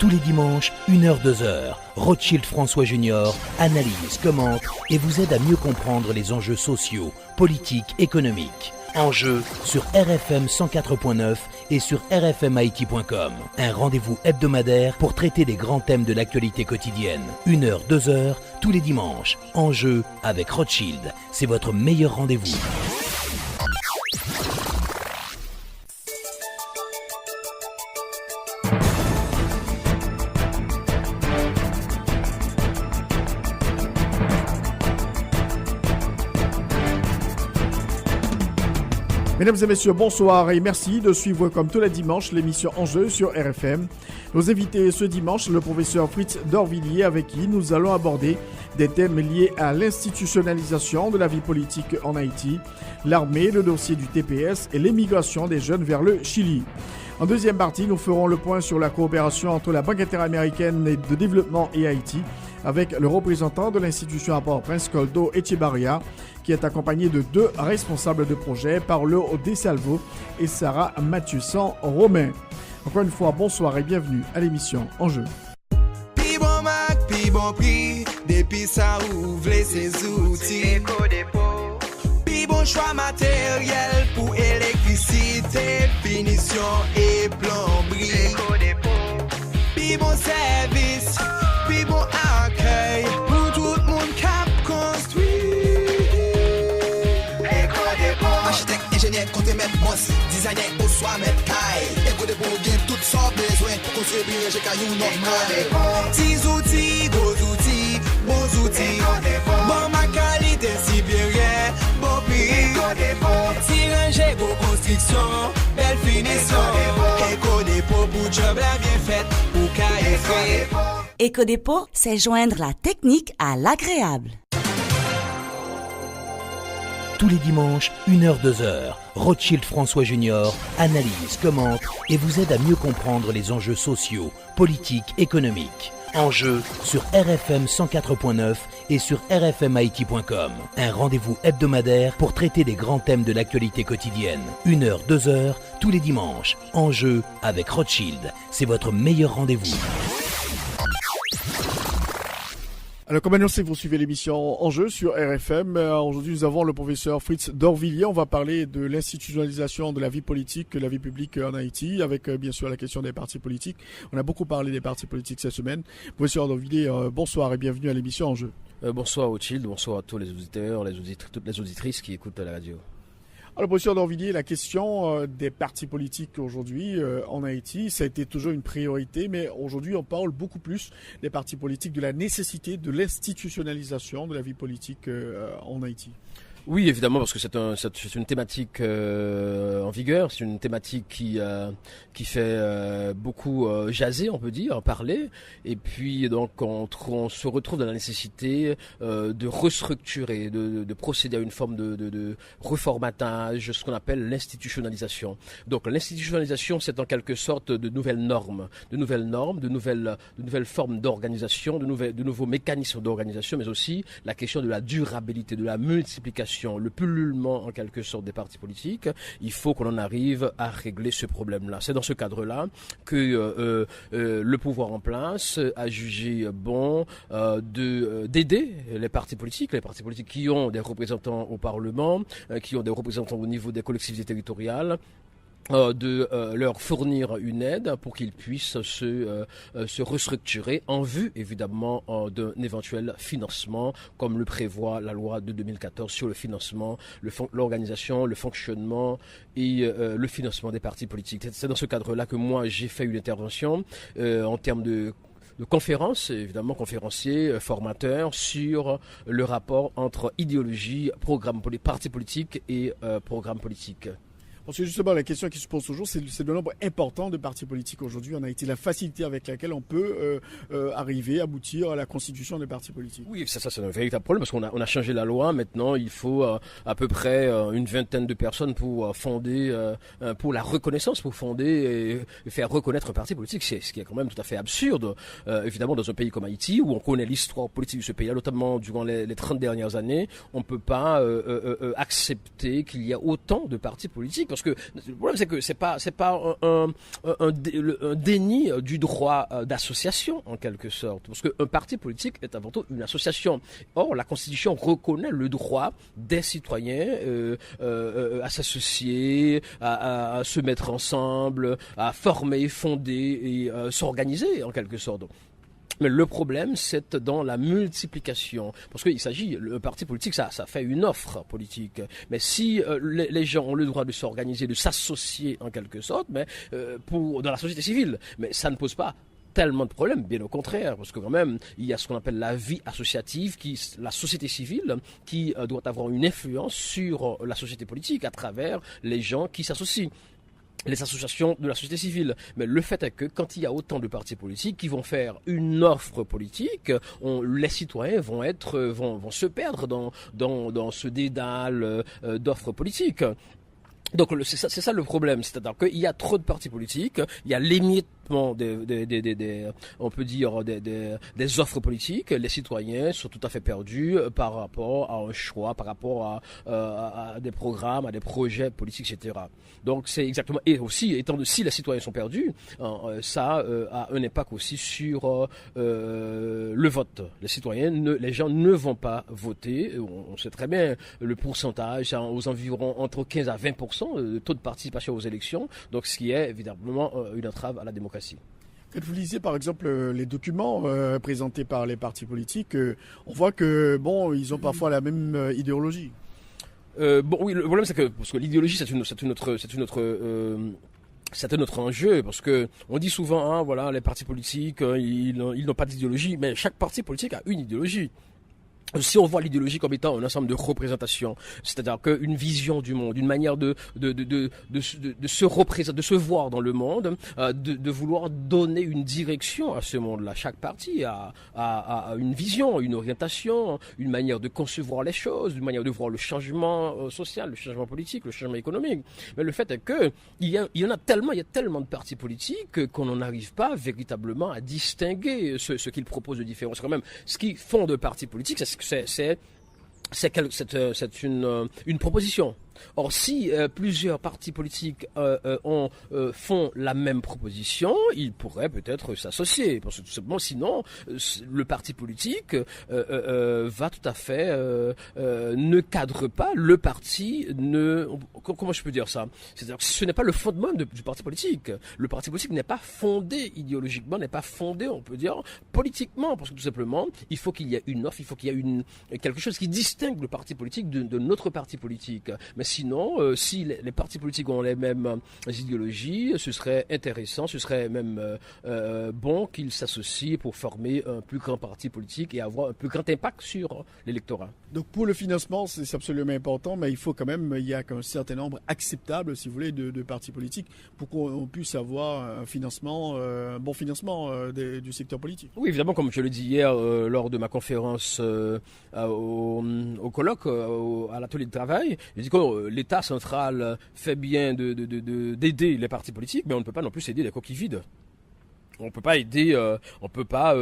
Tous les dimanches, 1h-2h, Rothschild François Junior analyse, commente et vous aide à mieux comprendre les enjeux sociaux, politiques, économiques. Enjeux sur RFM 104.9 et sur rfmit.com. Un rendez-vous hebdomadaire pour traiter des grands thèmes de l'actualité quotidienne. 1h-2h, tous les dimanches. Enjeux avec Rothschild. C'est votre meilleur rendez-vous. Mesdames et messieurs, bonsoir et merci de suivre comme tous les dimanches l'émission Enjeux sur RFM. Nos invités ce dimanche, le professeur Fritz Dorvilliers, avec qui nous allons aborder des thèmes liés à l'institutionnalisation de la vie politique en Haïti, l'armée, le dossier du TPS et l'émigration des jeunes vers le Chili. En deuxième partie, nous ferons le point sur la coopération entre la Banque interaméricaine de développement et Haïti, avec le représentant de l'institution à Port-au-Prince, Koldo Echebarria, qui est accompagné de deux responsables de projet, Paolo Desalvo et Sarah Mathieusan-Romain. Encore une fois, bonsoir et bienvenue à l'émission Enjeux. Pi bon mac, pi bon prix, depuis ça ouvre ses outils. Pi bon choix matériel pour électricité, finition et plomberie. Pi bon service, pi bon accueil pour tout le monde cap construit. Architecte, ingénieur, compte mettre boss, designer au soir mettre caille. Éco de pour gain tout sans besoin pour construire j'ai caillou normal. Petits outils, gros outils, bons outils. Bon ma qualité supérieure, bon prix. Petit rangé, beau construction, belle finition. Éco dépôt pour job la bien faite pour caille fait. Éco-dépôt, c'est joindre la technique à l'agréable. Tous les dimanches, 1h-2h, Rothschild François Junior analyse, commente et vous aide à mieux comprendre les enjeux sociaux, politiques, économiques. Enjeux sur RFM 104.9 et sur rfmit.com. Un rendez-vous hebdomadaire pour traiter des grands thèmes de l'actualité quotidienne. 1h-2h, tous les dimanches. Enjeux avec Rothschild. C'est votre meilleur rendez-vous. Alors, comme annoncé, vous suivez l'émission Enjeux sur RFM. Aujourd'hui, nous avons le professeur Fritz Dorvilliers. On va parler de l'institutionnalisation de la vie politique, la vie publique en Haïti, avec bien sûr la question des partis politiques. On a beaucoup parlé des partis politiques cette semaine. Professeur Dorvilliers, bonsoir et bienvenue à l'émission Enjeux. Bonsoir Rothschild, bonsoir à tous les auditeurs, toutes les auditrices qui écoutent la radio. Alors, professeur Dorvilliers, la question des partis politiques aujourd'hui en Haïti, ça a été toujours une priorité, mais aujourd'hui, on parle beaucoup plus des partis politiques, de la nécessité de l'institutionnalisation de la vie politique en Haïti. Oui, évidemment, parce que c'est une thématique en vigueur, c'est une thématique qui fait beaucoup jaser, on peut dire, parler, et puis donc on se retrouve dans la nécessité de restructurer, de procéder à une forme de reformatage, ce qu'on appelle l'institutionnalisation. Donc l'institutionnalisation, c'est en quelque sorte de nouvelles normes, de nouvelles formes d'organisation, de nouveaux mécanismes d'organisation, mais aussi la question de la durabilité, de la multiplication, le pullulement en quelque sorte des partis politiques. Il faut qu'on en arrive à régler ce problème-là. C'est dans ce cadre-là que le pouvoir en place a jugé bon d'aider les partis politiques qui ont des représentants au Parlement, qui ont des représentants au niveau des collectivités territoriales, de leur fournir une aide pour qu'ils puissent se restructurer en vue évidemment d'un éventuel financement comme le prévoit la loi de 2014 sur le financement, l'organisation, le fonctionnement et le financement des partis politiques. C'est dans ce cadre-là que moi j'ai fait une intervention en termes de conférences, évidemment conférenciers, formateurs sur le rapport entre idéologie, programme parti politique et programme politique. Parce que justement, la question qui se pose toujours, c'est le nombre important de partis politiques aujourd'hui en Haïti, la facilité avec laquelle on peut arriver, aboutir à la constitution des partis politiques. Oui, ça c'est un véritable problème parce qu'on a changé la loi. Maintenant, il faut à peu près une vingtaine de personnes pour fonder, pour la reconnaissance, pour fonder et faire reconnaître un parti politique. C'est ce qui est quand même tout à fait absurde, évidemment, dans un pays comme Haïti, où on connaît l'histoire politique de ce pays-là, notamment durant les 30 dernières années. On ne peut pas accepter qu'il y a autant de partis politiques. parce que le problème c'est que c'est pas un déni du droit d'association en quelque sorte, parce qu'un parti politique est avant tout une association. Or, la Constitution reconnaît le droit des citoyens à s'associer, à se mettre ensemble, à former, fonder et s'organiser en quelque sorte. Mais le problème, c'est dans la multiplication. Parce qu'il s'agit, le parti politique, ça fait une offre politique. Mais si les gens ont le droit de s'organiser, de s'associer en quelque sorte, mais dans la société civile, mais ça ne pose pas tellement de problèmes, bien au contraire, parce que quand même, il y a ce qu'on appelle la vie associative, la société civile, qui doit avoir une influence sur la société politique à travers les gens qui s'associent. Les associations de la société civile. Mais le fait est que quand il y a autant de partis politiques qui vont faire une offre politique, les citoyens vont se perdre dans ce dédale d'offres politiques. Donc c'est ça le problème, c'est-à-dire qu'il y a trop de partis politiques, il y a l'émiettement on peut dire des offres politiques, les citoyens sont tout à fait perdus par rapport à un choix, par rapport à des programmes, à des projets politiques, etc. Donc c'est exactement, et aussi si les citoyens sont perdus, ça a un impact aussi sur le vote. Les gens ne vont pas voter, on sait très bien le pourcentage, aux environs entre 15 à 20% de taux de participation aux élections, donc ce qui est évidemment une entrave à la démocratie. Quand vous lisez par exemple les documents présentés par les partis politiques, on voit que ils ont parfois la même idéologie. Oui, le problème c'est que parce que l'idéologie c'est un autre enjeu, parce que on dit souvent voilà, les partis politiques ils n'ont pas d'idéologie, mais chaque parti politique a une idéologie. Si on voit l'idéologie comme étant un ensemble de représentations, c'est-à-dire qu'une vision du monde, une manière de se représenter, de se voir dans le monde, de vouloir donner une direction à ce monde-là. Chaque parti a une vision, une orientation, une manière de concevoir les choses, une manière de voir le changement social, le changement politique, le changement économique. Mais le fait est que il y a tellement de partis politiques qu'on n'en arrive pas véritablement à distinguer ce qu'ils proposent de différent. C'est quand même ce qui fonde le parti politique, c'est une proposition. Or, si plusieurs partis politiques font la même proposition, ils pourraient peut-être s'associer. Parce que tout simplement, sinon, le parti politique va tout à fait ne cadre pas le parti. Comment je peux dire ça? C'est-à-dire que ce n'est pas le fondement du parti politique. Le parti politique n'est pas fondé idéologiquement, n'est pas fondé, on peut dire, politiquement. Parce que tout simplement, il faut qu'il y ait une offre, il faut qu'il y ait quelque chose qui distingue le parti politique de notre parti politique. Mais sinon, si les partis politiques ont les mêmes idéologies, ce serait intéressant, ce serait même bon qu'ils s'associent pour former un plus grand parti politique et avoir un plus grand impact sur l'électorat. Donc pour le financement, c'est absolument important, mais il faut quand même, il y a un certain nombre acceptable, si vous voulez, de partis politiques pour qu'on puisse avoir un financement, un bon financement du secteur politique. Oui, évidemment, comme je le dis hier lors de ma conférence au colloque, à l'atelier de travail, je dis que l'État central fait bien d'aider les partis politiques, mais on ne peut pas non plus aider les coquilles vides. On peut pas aider, on peut pas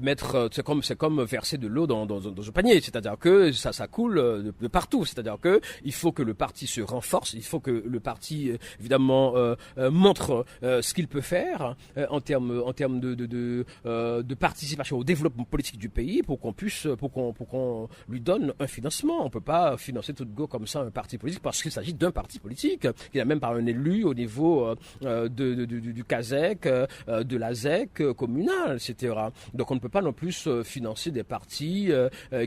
mettre. C'est comme verser de l'eau dans un panier. C'est-à-dire que ça coule de partout. C'est-à-dire que il faut que le parti se renforce. Il faut que le parti évidemment montre ce qu'il peut faire en termes de participation au développement politique du pays pour qu'on lui donne un financement. On peut pas financer tout de go comme ça un parti politique parce qu'il s'agit d'un parti politique qui n'a même pas un élu au niveau du CASEC. De la ZEC communale, etc. Donc on ne peut pas non plus financer des partis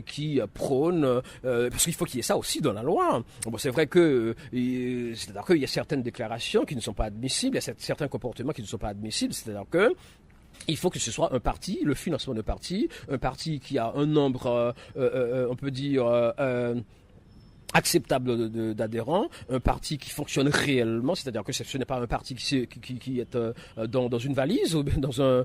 qui prônent, parce qu'il faut qu'il y ait ça aussi dans la loi. Bon, c'est vrai que c'est-à-dire qu'il y a certaines déclarations qui ne sont pas admissibles, il y a certains comportements qui ne sont pas admissibles, c'est-à-dire que il faut que ce soit un parti, le financement de parti, un parti qui a un nombre, on peut dire, acceptable d'adhérents, un parti qui fonctionne réellement, c'est-à-dire que ce n'est pas un parti qui est dans une valise ou dans un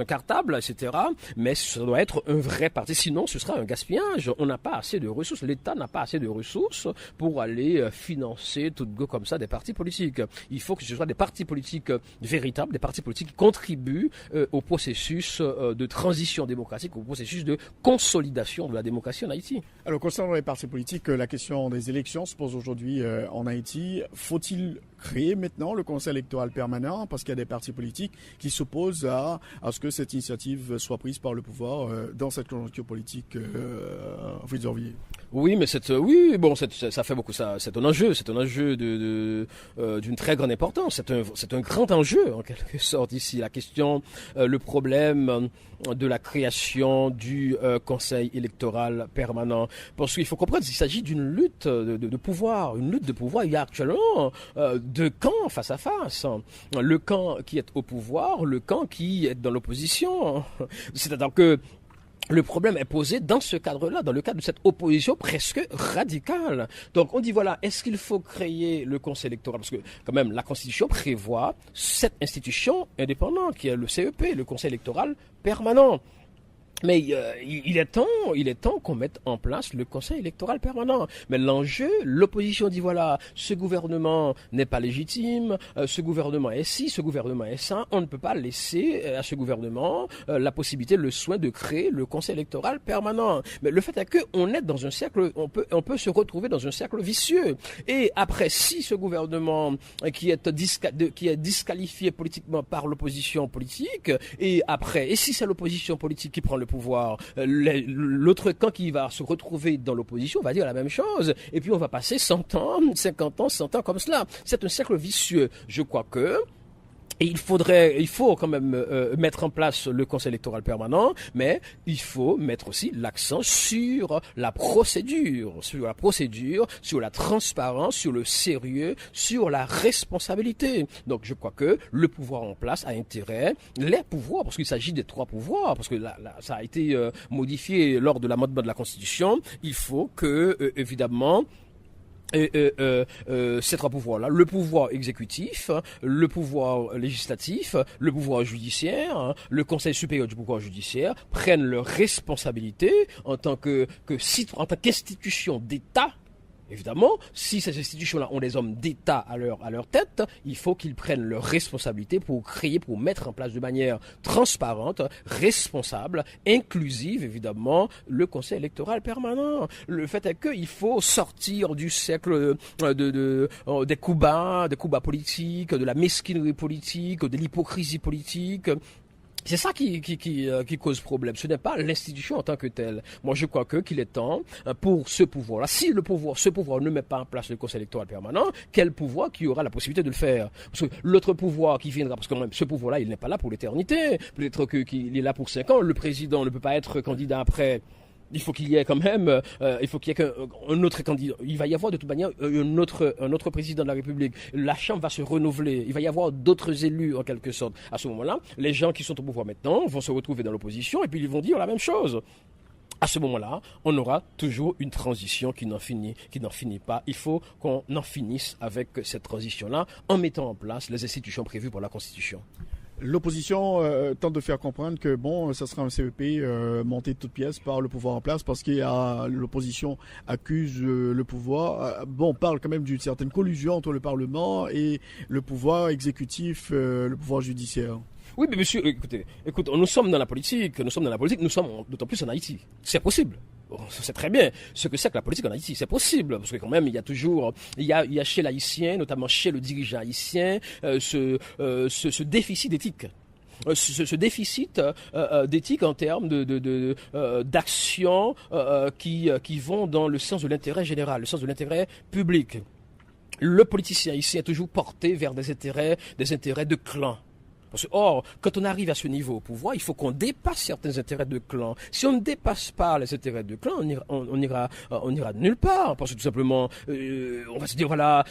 cartable, etc. Mais ça doit être un vrai parti, sinon ce sera un gaspillage. On n'a pas assez de ressources, l'État n'a pas assez de ressources pour aller financer tout de go comme ça des partis politiques. Il faut que ce soit des partis politiques véritables, des partis politiques qui contribuent au processus de transition démocratique, au processus de consolidation de la démocratie en Haïti. Alors concernant les partis politique, la question des élections se pose aujourd'hui en Haïti. Faut-il créer maintenant le Conseil électoral permanent parce qu'il y a des partis politiques qui s'opposent à ce que cette initiative soit prise par le pouvoir dans cette conjoncture politique Fritz Orvillier? Oui, mais ça fait beaucoup ça. C'est un enjeu d'une très grande importance. C'est un grand enjeu en quelque sorte ici. La question, le problème de la création du Conseil électoral permanent. Parce qu'il faut comprendre qu'il s'agit d'une lutte de pouvoir, une lutte de pouvoir. Il y a actuellement deux camps face à face. Le camp qui est au pouvoir, le camp qui est dans l'opposition. C'est-à-dire que le problème est posé dans ce cadre-là, dans le cadre de cette opposition presque radicale. Donc on dit voilà, est-ce qu'il faut créer le Conseil électoral? Parce que quand même la Constitution prévoit cette institution indépendante qui est le CEP, le Conseil électoral permanent. Mais il est temps qu'on mette en place le Conseil électoral permanent. Mais l'enjeu, l'opposition dit voilà, ce gouvernement n'est pas légitime, ce gouvernement est ci, ce gouvernement est ça. On ne peut pas laisser à ce gouvernement la possibilité, le soin de créer le Conseil électoral permanent. Mais le fait est qu'on est dans un cercle, on peut se retrouver dans un cercle vicieux. Et après, si ce gouvernement qui est disqualifié politiquement par l'opposition politique, et si c'est l'opposition politique qui prend le pouvoir, l'autre camp qui va se retrouver dans l'opposition va dire la même chose, et puis on va passer 100 ans, 50 ans, 100 ans comme cela. C'est un cercle vicieux. Je crois que il faut quand même mettre en place le Conseil électoral permanent, mais il faut mettre aussi l'accent sur la procédure, sur la transparence, sur le sérieux, sur la responsabilité. Donc je crois que le pouvoir en place a intérêt, les pouvoirs, parce qu'il s'agit des trois pouvoirs, parce que ça a été modifié lors de l'amendement de la Constitution, il faut que, évidemment, ces trois pouvoirs-là, le pouvoir exécutif, le pouvoir législatif, le pouvoir judiciaire, le Conseil supérieur du pouvoir judiciaire prennent leurs responsabilités en tant qu'institution d'État. Évidemment, si ces institutions-là ont des hommes d'État à leur tête, il faut qu'ils prennent leurs responsabilités pour mettre en place de manière transparente, responsable, inclusive, évidemment, le Conseil électoral permanent. Le fait est qu'il faut sortir du cercle des coups bas politiques, de la mesquinerie politique, de l'hypocrisie politique. C'est ça qui cause problème. Ce n'est pas l'institution en tant que telle. Moi, je crois qu'il est temps pour ce pouvoir-là. Si ce pouvoir ne met pas en place le Conseil électoral permanent, quel pouvoir qui aura la possibilité de le faire? Parce que l'autre pouvoir qui viendra, parce que quand même, ce pouvoir-là, il n'est pas là pour l'éternité. Peut-être qu'il est là pour 5 ans. Le président ne peut pas être candidat après. Il faut qu'il y ait quand même, un autre candidat. Il va y avoir de toute manière un autre président de la République. La Chambre va se renouveler. Il va y avoir d'autres élus en quelque sorte. À ce moment-là, les gens qui sont au pouvoir maintenant vont se retrouver dans l'opposition et puis ils vont dire la même chose. À ce moment-là, on aura toujours une transition qui n'en finit pas. Il faut qu'on en finisse avec cette transition-là en mettant en place les institutions prévues pour la Constitution. L'opposition tente de faire comprendre que ça sera un CEP monté de toutes pièces par le pouvoir en place parce qu'il y a l'opposition accuse le pouvoir. On parle quand même d'une certaine collusion entre le Parlement et le pouvoir exécutif, le pouvoir judiciaire. Oui, mais monsieur, écoute, nous sommes dans la politique, nous sommes d'autant plus en Haïti. C'est possible. C'est très bien ce que c'est que la politique en Haïti, c'est possible, parce que quand même il y a chez l'haïtien, notamment chez le dirigeant haïtien, ce déficit d'éthique. Ce déficit d'éthique en termes d'actions qui vont dans le sens de l'intérêt général, le sens de l'intérêt public. Le politicien ici est toujours porté vers des intérêts de clan. Parce que, quand on arrive à ce niveau au pouvoir, il faut qu'on dépasse certains intérêts de clan. Si on ne dépasse pas les intérêts de clan, on ira nulle part. Parce que tout simplement, on va se dire, voilà,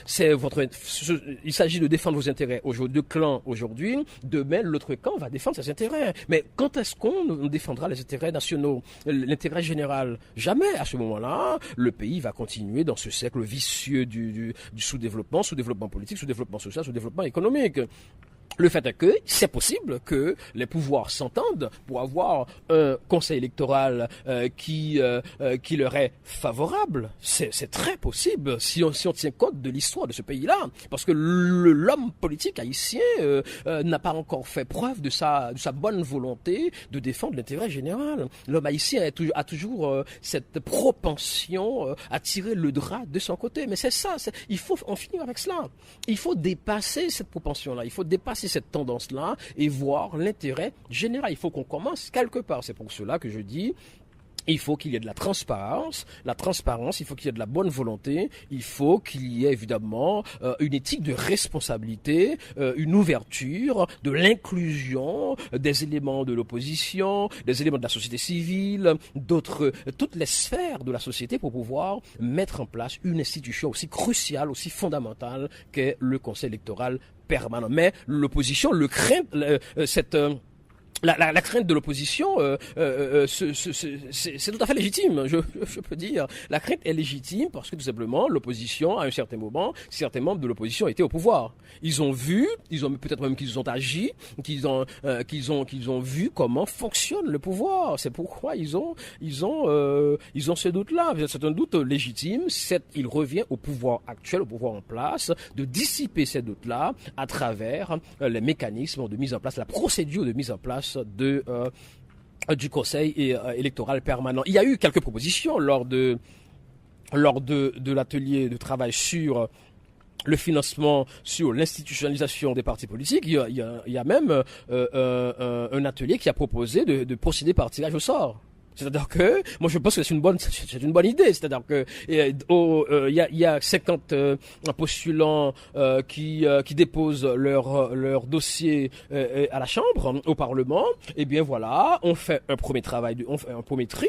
il s'agit de défendre vos intérêts de clan aujourd'hui. Demain, l'autre camp va défendre ses intérêts. Mais quand est-ce qu'on défendra les intérêts nationaux, l'intérêt général? Jamais. À ce moment-là, le pays va continuer dans ce cercle vicieux du sous-développement politique, sous-développement social, sous-développement économique. Le fait est que c'est possible que les pouvoirs s'entendent pour avoir un conseil électoral qui leur est favorable. C'est très possible si on tient compte de l'histoire de ce pays-là, parce que l'homme politique haïtien n'a pas encore fait preuve de sa bonne volonté de défendre l'intérêt général. L'homme haïtien a toujours cette propension à tirer le drap de son côté. Mais c'est ça, il faut en finir avec cela. Il faut dépasser cette propension-là, il faut dépasser cette tendance-là et voir l'intérêt général. Il faut qu'on commence quelque part. C'est pour cela que je dis, il faut qu'il y ait de la transparence, il faut qu'il y ait de la bonne volonté, il faut qu'il y ait évidemment une éthique de responsabilité, une ouverture, de l'inclusion des éléments de l'opposition, des éléments de la société civile, toutes les sphères de la société pour pouvoir mettre en place une institution aussi cruciale, aussi fondamentale qu'est le Conseil électoral permanent. Mais l'opposition le craint, la crainte de l'opposition, c'est tout à fait légitime, je peux dire. La crainte est légitime parce que tout simplement, l'opposition, à un certain moment, certains membres de l'opposition étaient au pouvoir. Ils ont peut-être même qu'ils ont agi, qu'ils ont vu comment fonctionne le pouvoir. C'est pourquoi ils ont ce doute-là. C'est un doute légitime. Il revient au pouvoir actuel, au pouvoir en place, de dissiper ces doutes-là à travers les mécanismes de mise en place, la procédure de mise en place du Conseil électoral permanent. Il y a eu quelques propositions lors de l'atelier de travail sur le financement, sur l'institutionnalisation des partis politiques. Il y a même un atelier qui a proposé de procéder par tirage au sort. C'est-à-dire que, moi je pense que c'est une bonne idée. C'est-à-dire que il y a 50 postulants qui déposent leur dossier à la Chambre, au Parlement. Et bien voilà, on fait un premier tri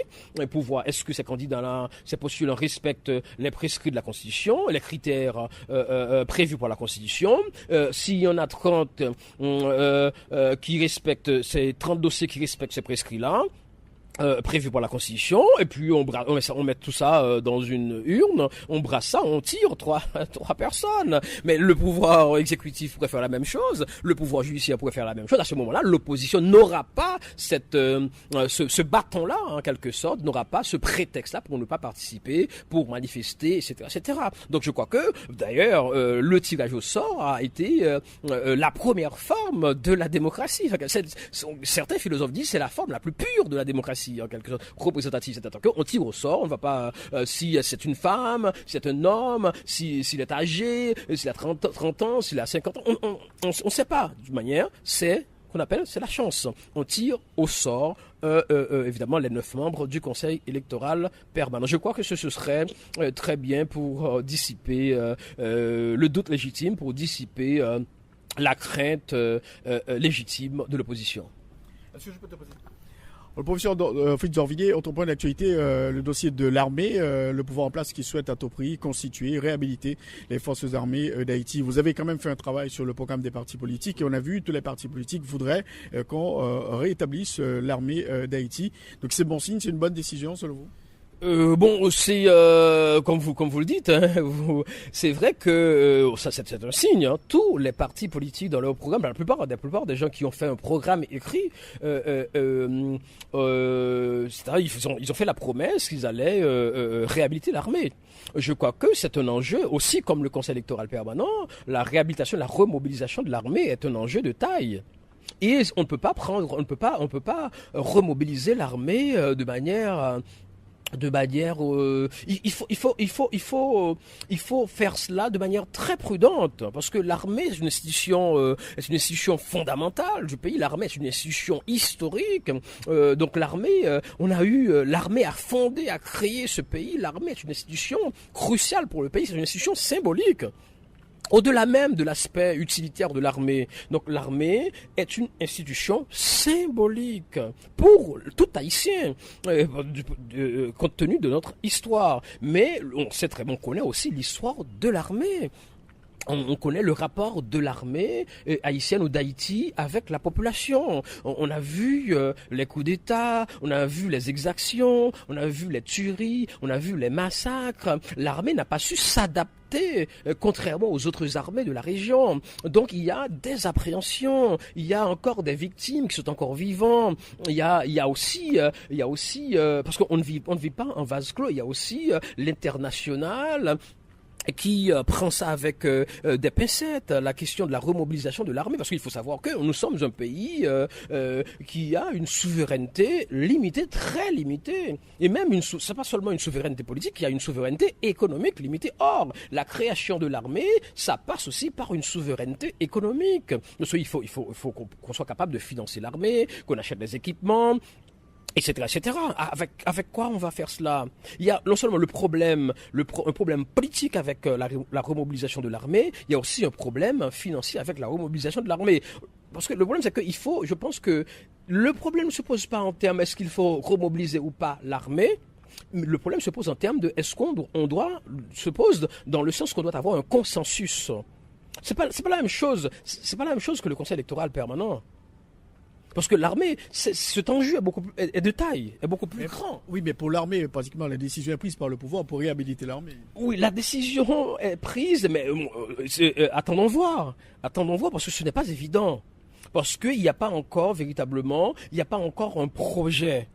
pour voir est-ce que ces candidats-là, ces postulants respectent les prescrits de la Constitution, les critères prévus par la Constitution. S'il y en a 30 qui respectent ces 30 dossiers qui respectent ces prescrits-là, prévu par la Constitution, et puis on met tout ça dans une urne, on brasse ça, on tire trois personnes. Mais le pouvoir exécutif pourrait faire la même chose, le pouvoir judiciaire pourrait faire la même chose. À ce moment-là, l'opposition n'aura pas ce bâton-là, en quelque sorte, n'aura pas ce prétexte-là pour ne pas participer, pour manifester, etc., etc. Donc je crois que, d'ailleurs, le tirage au sort a été la première forme de la démocratie. Certains philosophes disent que c'est la forme la plus pure de la démocratie, en quelque sorte, représentative. C'est-à-dire qu'on tire au sort, on ne va pas, si c'est une femme, si c'est un homme, s'il est âgé, s'il a 30 ans, s'il a 50 ans, on ne sait pas. D'une manière, c'est la chance. On tire au sort, évidemment, les 9 membres du Conseil électoral permanent. Je crois que ce serait très bien pour dissiper le doute légitime, pour dissiper la crainte légitime de l'opposition. Est-ce que je peux te poser ? Le professeur Fritz d'Orvilliers, autre point d'actualité, le dossier de l'armée, le pouvoir en place qui souhaite à tout prix constituer, réhabiliter les forces armées d'Haïti. Vous avez quand même fait un travail sur le programme des partis politiques et on a vu que tous les partis politiques voudraient qu'on réétablisse l'armée d'Haïti. Donc c'est bon signe, c'est une bonne décision selon vous ? Bon, c'est comme vous le dites, hein, c'est vrai que ça c'est un signe. Hein, tous les partis politiques dans leur programme, la plupart des gens qui ont fait un programme écrit, c'est-à-dire ils ont fait la promesse qu'ils allaient réhabiliter l'armée. Je crois que c'est un enjeu aussi, comme le Conseil électoral permanent, la réhabilitation, la remobilisation de l'armée est un enjeu de taille. Et on ne peut pas remobiliser l'armée de manière il faut faire cela de manière très prudente, parce que l'armée est une institution fondamentale du pays. L'armée est une institution historique. Donc l'armée, l'armée a fondé, a créé ce pays. L'armée est une institution cruciale pour le pays. C'est une institution symbolique. Au-delà même de l'aspect utilitaire de l'armée. Donc l'armée est une institution symbolique pour tout Haïtien, compte tenu de notre histoire. Mais on connaît aussi l'histoire de l'armée. On connaît le rapport de l'armée haïtienne ou d'Haïti avec la population. On a vu les coups d'État, on a vu les exactions, on a vu les tueries, on a vu les massacres. L'armée n'a pas su s'adapter souveraineté, contrairement aux autres armées de la région. Donc il y a des appréhensions, il y a encore des victimes qui sont encore vivants. Il y a aussi parce qu'on ne vit pas en vase clos. Il y a aussi l'international qui prend ça avec des pincettes, la question de la remobilisation de l'armée, parce qu'il faut savoir que nous sommes un pays qui a une souveraineté limitée, très limitée, et même c'est pas seulement une souveraineté politique, il y a une souveraineté économique limitée. Or, la création de l'armée, ça passe aussi par une souveraineté économique. Donc, il faut qu'on soit capable de financer l'armée, qu'on achète des équipements, etc., etc. Avec quoi on va faire cela? Il y a non seulement un problème politique avec la remobilisation de l'armée, il y a aussi un problème financier avec la remobilisation de l'armée. Parce que le problème, c'est je pense que le problème ne se pose pas en termes est-ce qu'il faut remobiliser ou pas l'armée. Le problème se pose en termes de se pose dans le sens qu'on doit avoir un consensus. C'est pas la même chose. C'est pas la même chose que le Conseil électoral permanent. Parce que l'armée, cet enjeu est de taille, est beaucoup plus grand. Oui, mais pour l'armée, pratiquement, la décision est prise par le pouvoir pour réhabiliter l'armée. Oui, la décision est prise, mais attendons voir. Attendons voir, parce que ce n'est pas évident. Parce qu'il n'y a pas encore, véritablement, il n'y a pas encore un projet.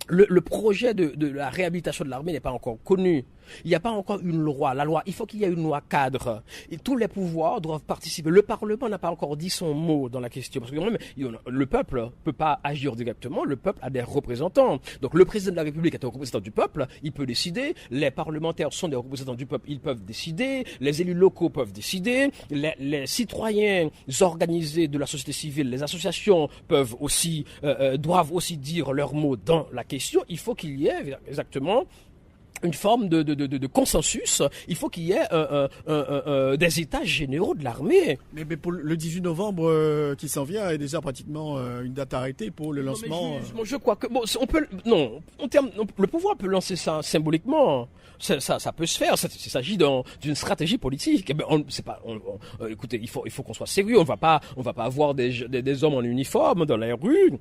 Le projet de la réhabilitation de l'armée n'est pas encore connu. Il n'y a pas encore une loi. La loi, il faut qu'il y ait une loi cadre. Et tous les pouvoirs doivent participer. Le Parlement n'a pas encore dit son mot dans la question. Parce que même, le peuple ne peut pas agir directement. Le peuple a des représentants. Donc le président de la République est un représentant du peuple. Il peut décider. Les parlementaires sont des représentants du peuple. Ils peuvent décider. Les élus locaux peuvent décider. Les citoyens organisés de la société civile, les associations doivent aussi dire leur mot dans la question. Il faut qu'il y ait exactement une forme de consensus. Il faut qu'il y ait des états généraux de l'armée. Mais pour le 18 novembre qui s'en vient est déjà pratiquement une date arrêtée pour le lancement. Je crois que le pouvoir peut lancer ça symboliquement. Ça peut se faire. Il s'agit d'une stratégie politique. Écoutez, il faut qu'on soit sérieux. On va pas avoir des hommes en uniforme dans les rues.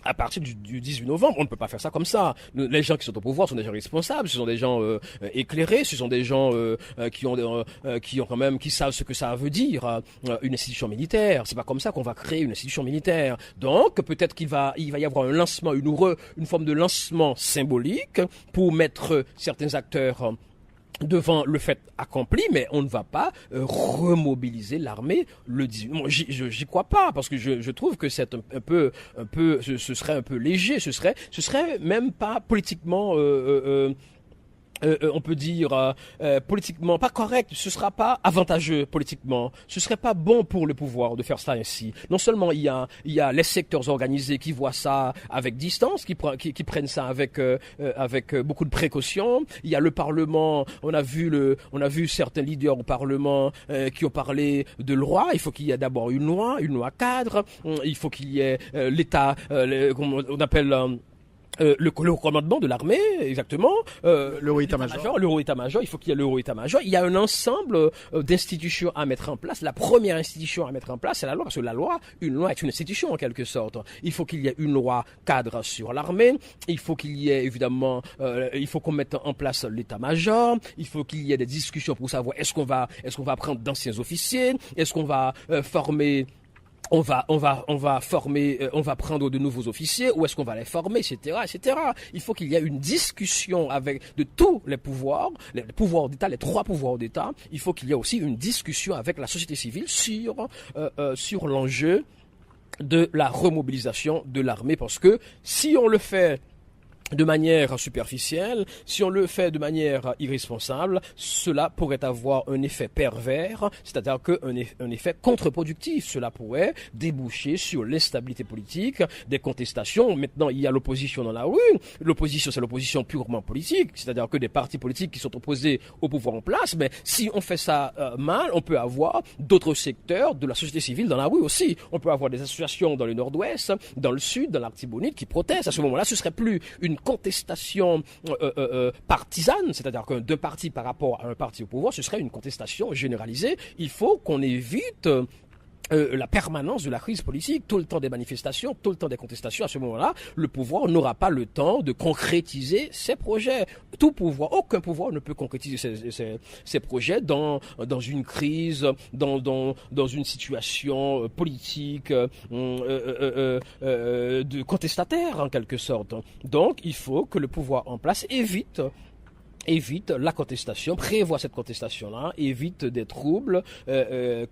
À partir du 18 novembre, on ne peut pas faire ça comme ça. Les gens qui sont au pouvoir sont des gens responsables, ce sont des gens éclairés, ce sont des gens qui savent ce que ça veut dire une institution militaire. C'est pas comme ça qu'on va créer une institution militaire. Donc peut-être qu'il va y avoir un lancement, une forme de lancement symbolique pour mettre certains acteurs devant le fait accompli, mais on ne va pas remobiliser l'armée le 18. Moi, j'y crois pas, parce que je trouve que c'est un peu, ce serait un peu léger, ce serait même pas politiquement on peut dire politiquement pas correct, ce sera pas avantageux politiquement, ce serait pas bon pour le pouvoir de faire ça ainsi. Non seulement il y a les secteurs organisés qui voient ça avec distance, qui prennent ça avec beaucoup de précautions. Il y a le Parlement, on a vu certains leaders au Parlement qui ont parlé de loi. Il faut qu'il y ait d'abord une loi cadre. Il faut qu'il y ait l'État, on appelle le commandement de l'armée, exactement. L'euro état-major. Il faut qu'il y ait l'euro état-major. Il y a un ensemble d'institutions à mettre en place. La première institution à mettre en place, c'est la loi. Parce que une loi est une institution en quelque sorte. Il faut qu'il y ait une loi cadre sur l'armée. Il faut qu'il y ait évidemment, il faut qu'on mette en place l'état-major. Il faut qu'il y ait des discussions pour savoir est-ce qu'on va prendre d'anciens officiers, est-ce qu'on va former. On va prendre de nouveaux officiers, ou est-ce qu'on va les former, etc., etc. Il faut qu'il y ait une discussion de tous les pouvoirs d'État, les 3 pouvoirs d'État. Il faut qu'il y ait aussi une discussion avec la société civile sur l'enjeu de la remobilisation de l'armée, parce que si on le fait de manière superficielle, si on le fait de manière irresponsable, cela pourrait avoir un effet pervers, c'est-à-dire un effet contre-productif. Cela pourrait déboucher sur l'instabilité politique, des contestations. Maintenant, il y a l'opposition dans la rue. L'opposition, c'est l'opposition purement politique, c'est-à-dire que des partis politiques qui sont opposés au pouvoir en place. Mais si on fait ça mal, on peut avoir d'autres secteurs de la société civile dans la rue aussi. On peut avoir des associations dans le nord-ouest, dans le sud, dans l'Artibonite qui protestent. À ce moment-là, ce serait plus une contestation partisane, c'est-à-dire que deux partis par rapport à un parti au pouvoir, ce serait une contestation généralisée. Il faut qu'on évite la permanence de la crise politique, tout le temps des manifestations, tout le temps des contestations, à ce moment-là, le pouvoir n'aura pas le temps de concrétiser ses projets. Tout pouvoir, aucun pouvoir ne peut concrétiser ses projets dans une crise, dans une situation politique de contestataire en quelque sorte. Donc, il faut que le pouvoir en place évite la contestation, prévoit cette contestation-là, évite des troubles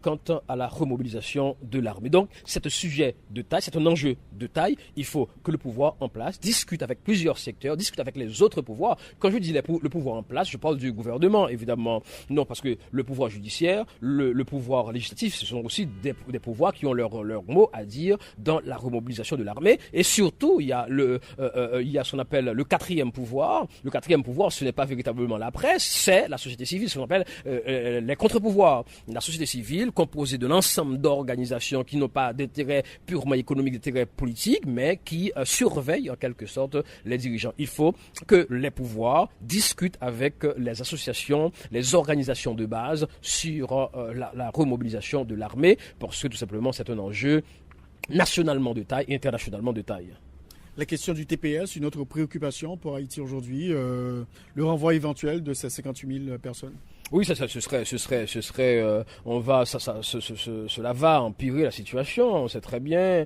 quant à la remobilisation de l'armée. Donc, c'est un sujet de taille, c'est un enjeu de taille. Il faut que le pouvoir en place discute avec plusieurs secteurs, discute avec les autres pouvoirs. Quand je dis le pouvoir en place, je parle du gouvernement, évidemment. Non, parce que le pouvoir judiciaire, le pouvoir législatif, ce sont aussi des pouvoirs qui ont leur mot à dire dans la remobilisation de l'armée. Et surtout, il y a ce qu'on appelle le quatrième pouvoir. Le quatrième pouvoir, ce n'est pas véritablement la presse, c'est la société civile, ce qu'on appelle les contre-pouvoirs. La société civile composée de l'ensemble d'organisations qui n'ont pas d'intérêt purement économique, d'intérêt politique, mais qui surveillent en quelque sorte les dirigeants. Il faut que les pouvoirs discutent avec les associations, les organisations de base sur la remobilisation de l'armée, parce que tout simplement c'est un enjeu nationalement de taille et internationalement de taille. La question du TPS, une autre préoccupation pour Haïti aujourd'hui, le renvoi éventuel de ces 58 000 personnes. Oui, cela va empirer la situation. On sait très bien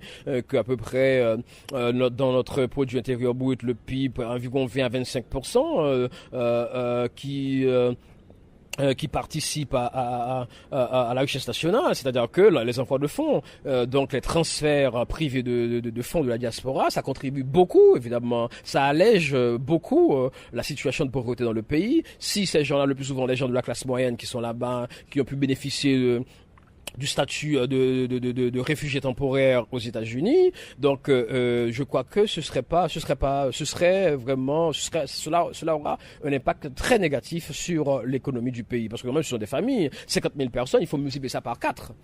qu'à peu près dans notre produit intérieur brut, le PIB, environ 20 à 25% qui participent à la richesse nationale, c'est-à-dire que les emplois de fonds, donc les transferts privés de fonds de la diaspora, ça contribue beaucoup, évidemment. Ça allège beaucoup la situation de pauvreté dans le pays. Si ces gens-là, le plus souvent les gens de la classe moyenne qui sont là-bas, qui ont pu bénéficier du statut de réfugié temporaire aux États-Unis. Donc, je crois que cela aura un impact très négatif sur l'économie du pays. Parce que quand même, ce sont des familles. 50 000 personnes, il faut multiplier ça par 4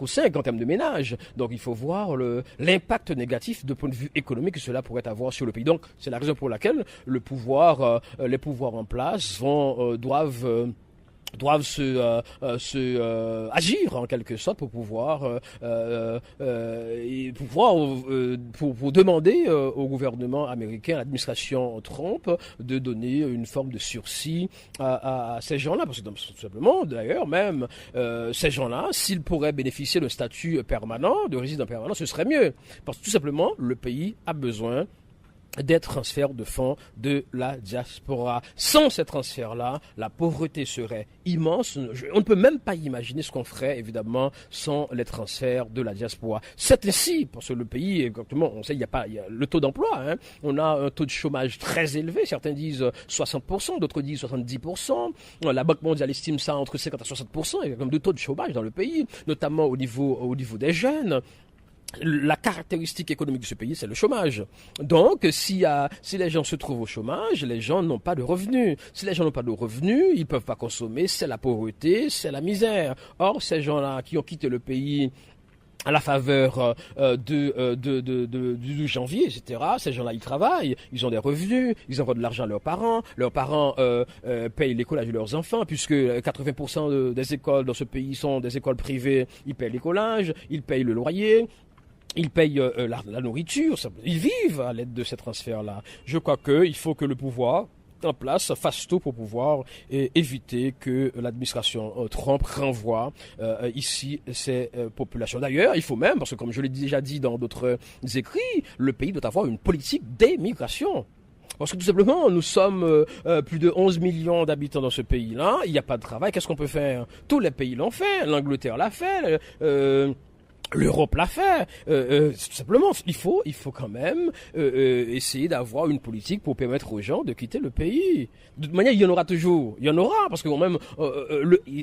ou 5 en termes de ménage. Donc, il faut voir l'impact négatif de point de vue économique que cela pourrait avoir sur le pays. Donc, c'est la raison pour laquelle les pouvoirs en place doivent agir en quelque sorte pour pouvoir pour demander au gouvernement américain, à l'administration Trump, de donner une forme de sursis à ces gens-là, parce que tout simplement, d'ailleurs, même ces gens-là, s'ils pourraient bénéficier d'un statut permanent, de résident permanent, ce serait mieux, parce que tout simplement, le pays a besoin des transferts de fonds de la diaspora. Sans ces transferts-là, la pauvreté serait immense. On ne peut même pas imaginer ce qu'on ferait, évidemment, sans les transferts de la diaspora. C'est ainsi, parce que le pays, exactement, on sait, il y a le taux d'emploi, hein. On a un taux de chômage très élevé. Certains disent 60%, d'autres disent 70%. La Banque mondiale estime ça entre 50 à 60%. Il y a comme deux taux de chômage dans le pays, notamment au niveau des jeunes. La caractéristique économique de ce pays, c'est le chômage. Donc, si les gens se trouvent au chômage, les gens n'ont pas de revenus. Si les gens n'ont pas de revenus, ils peuvent pas consommer, c'est la pauvreté, c'est la misère. Or, ces gens-là qui ont quitté le pays à la faveur du janvier, etc. Ces gens-là, ils travaillent, ils ont des revenus, ils envoient de l'argent à leurs parents payent l'écolage de leurs enfants, puisque 80% des écoles dans ce pays sont des écoles privées, ils payent l'écolage, ils payent le loyer. Ils payent la nourriture, ils vivent à l'aide de ces transferts-là. Je crois qu'il faut que le pouvoir en place fasse tout pour pouvoir éviter que l'administration Trump renvoie ici ces populations. D'ailleurs, il faut même, parce que comme je l'ai déjà dit dans d'autres écrits, le pays doit avoir une politique d'émigration. Parce que tout simplement, nous sommes plus de 11 millions d'habitants dans ce pays-là, il n'y a pas de travail, qu'est-ce qu'on peut faire? Tous les pays l'ont fait, l'Angleterre l'a fait, l'Europe l'a fait. Tout simplement, il faut quand même essayer d'avoir une politique pour permettre aux gens de quitter le pays. De toute manière, il y en aura toujours. Il y en aura, parce que quand même,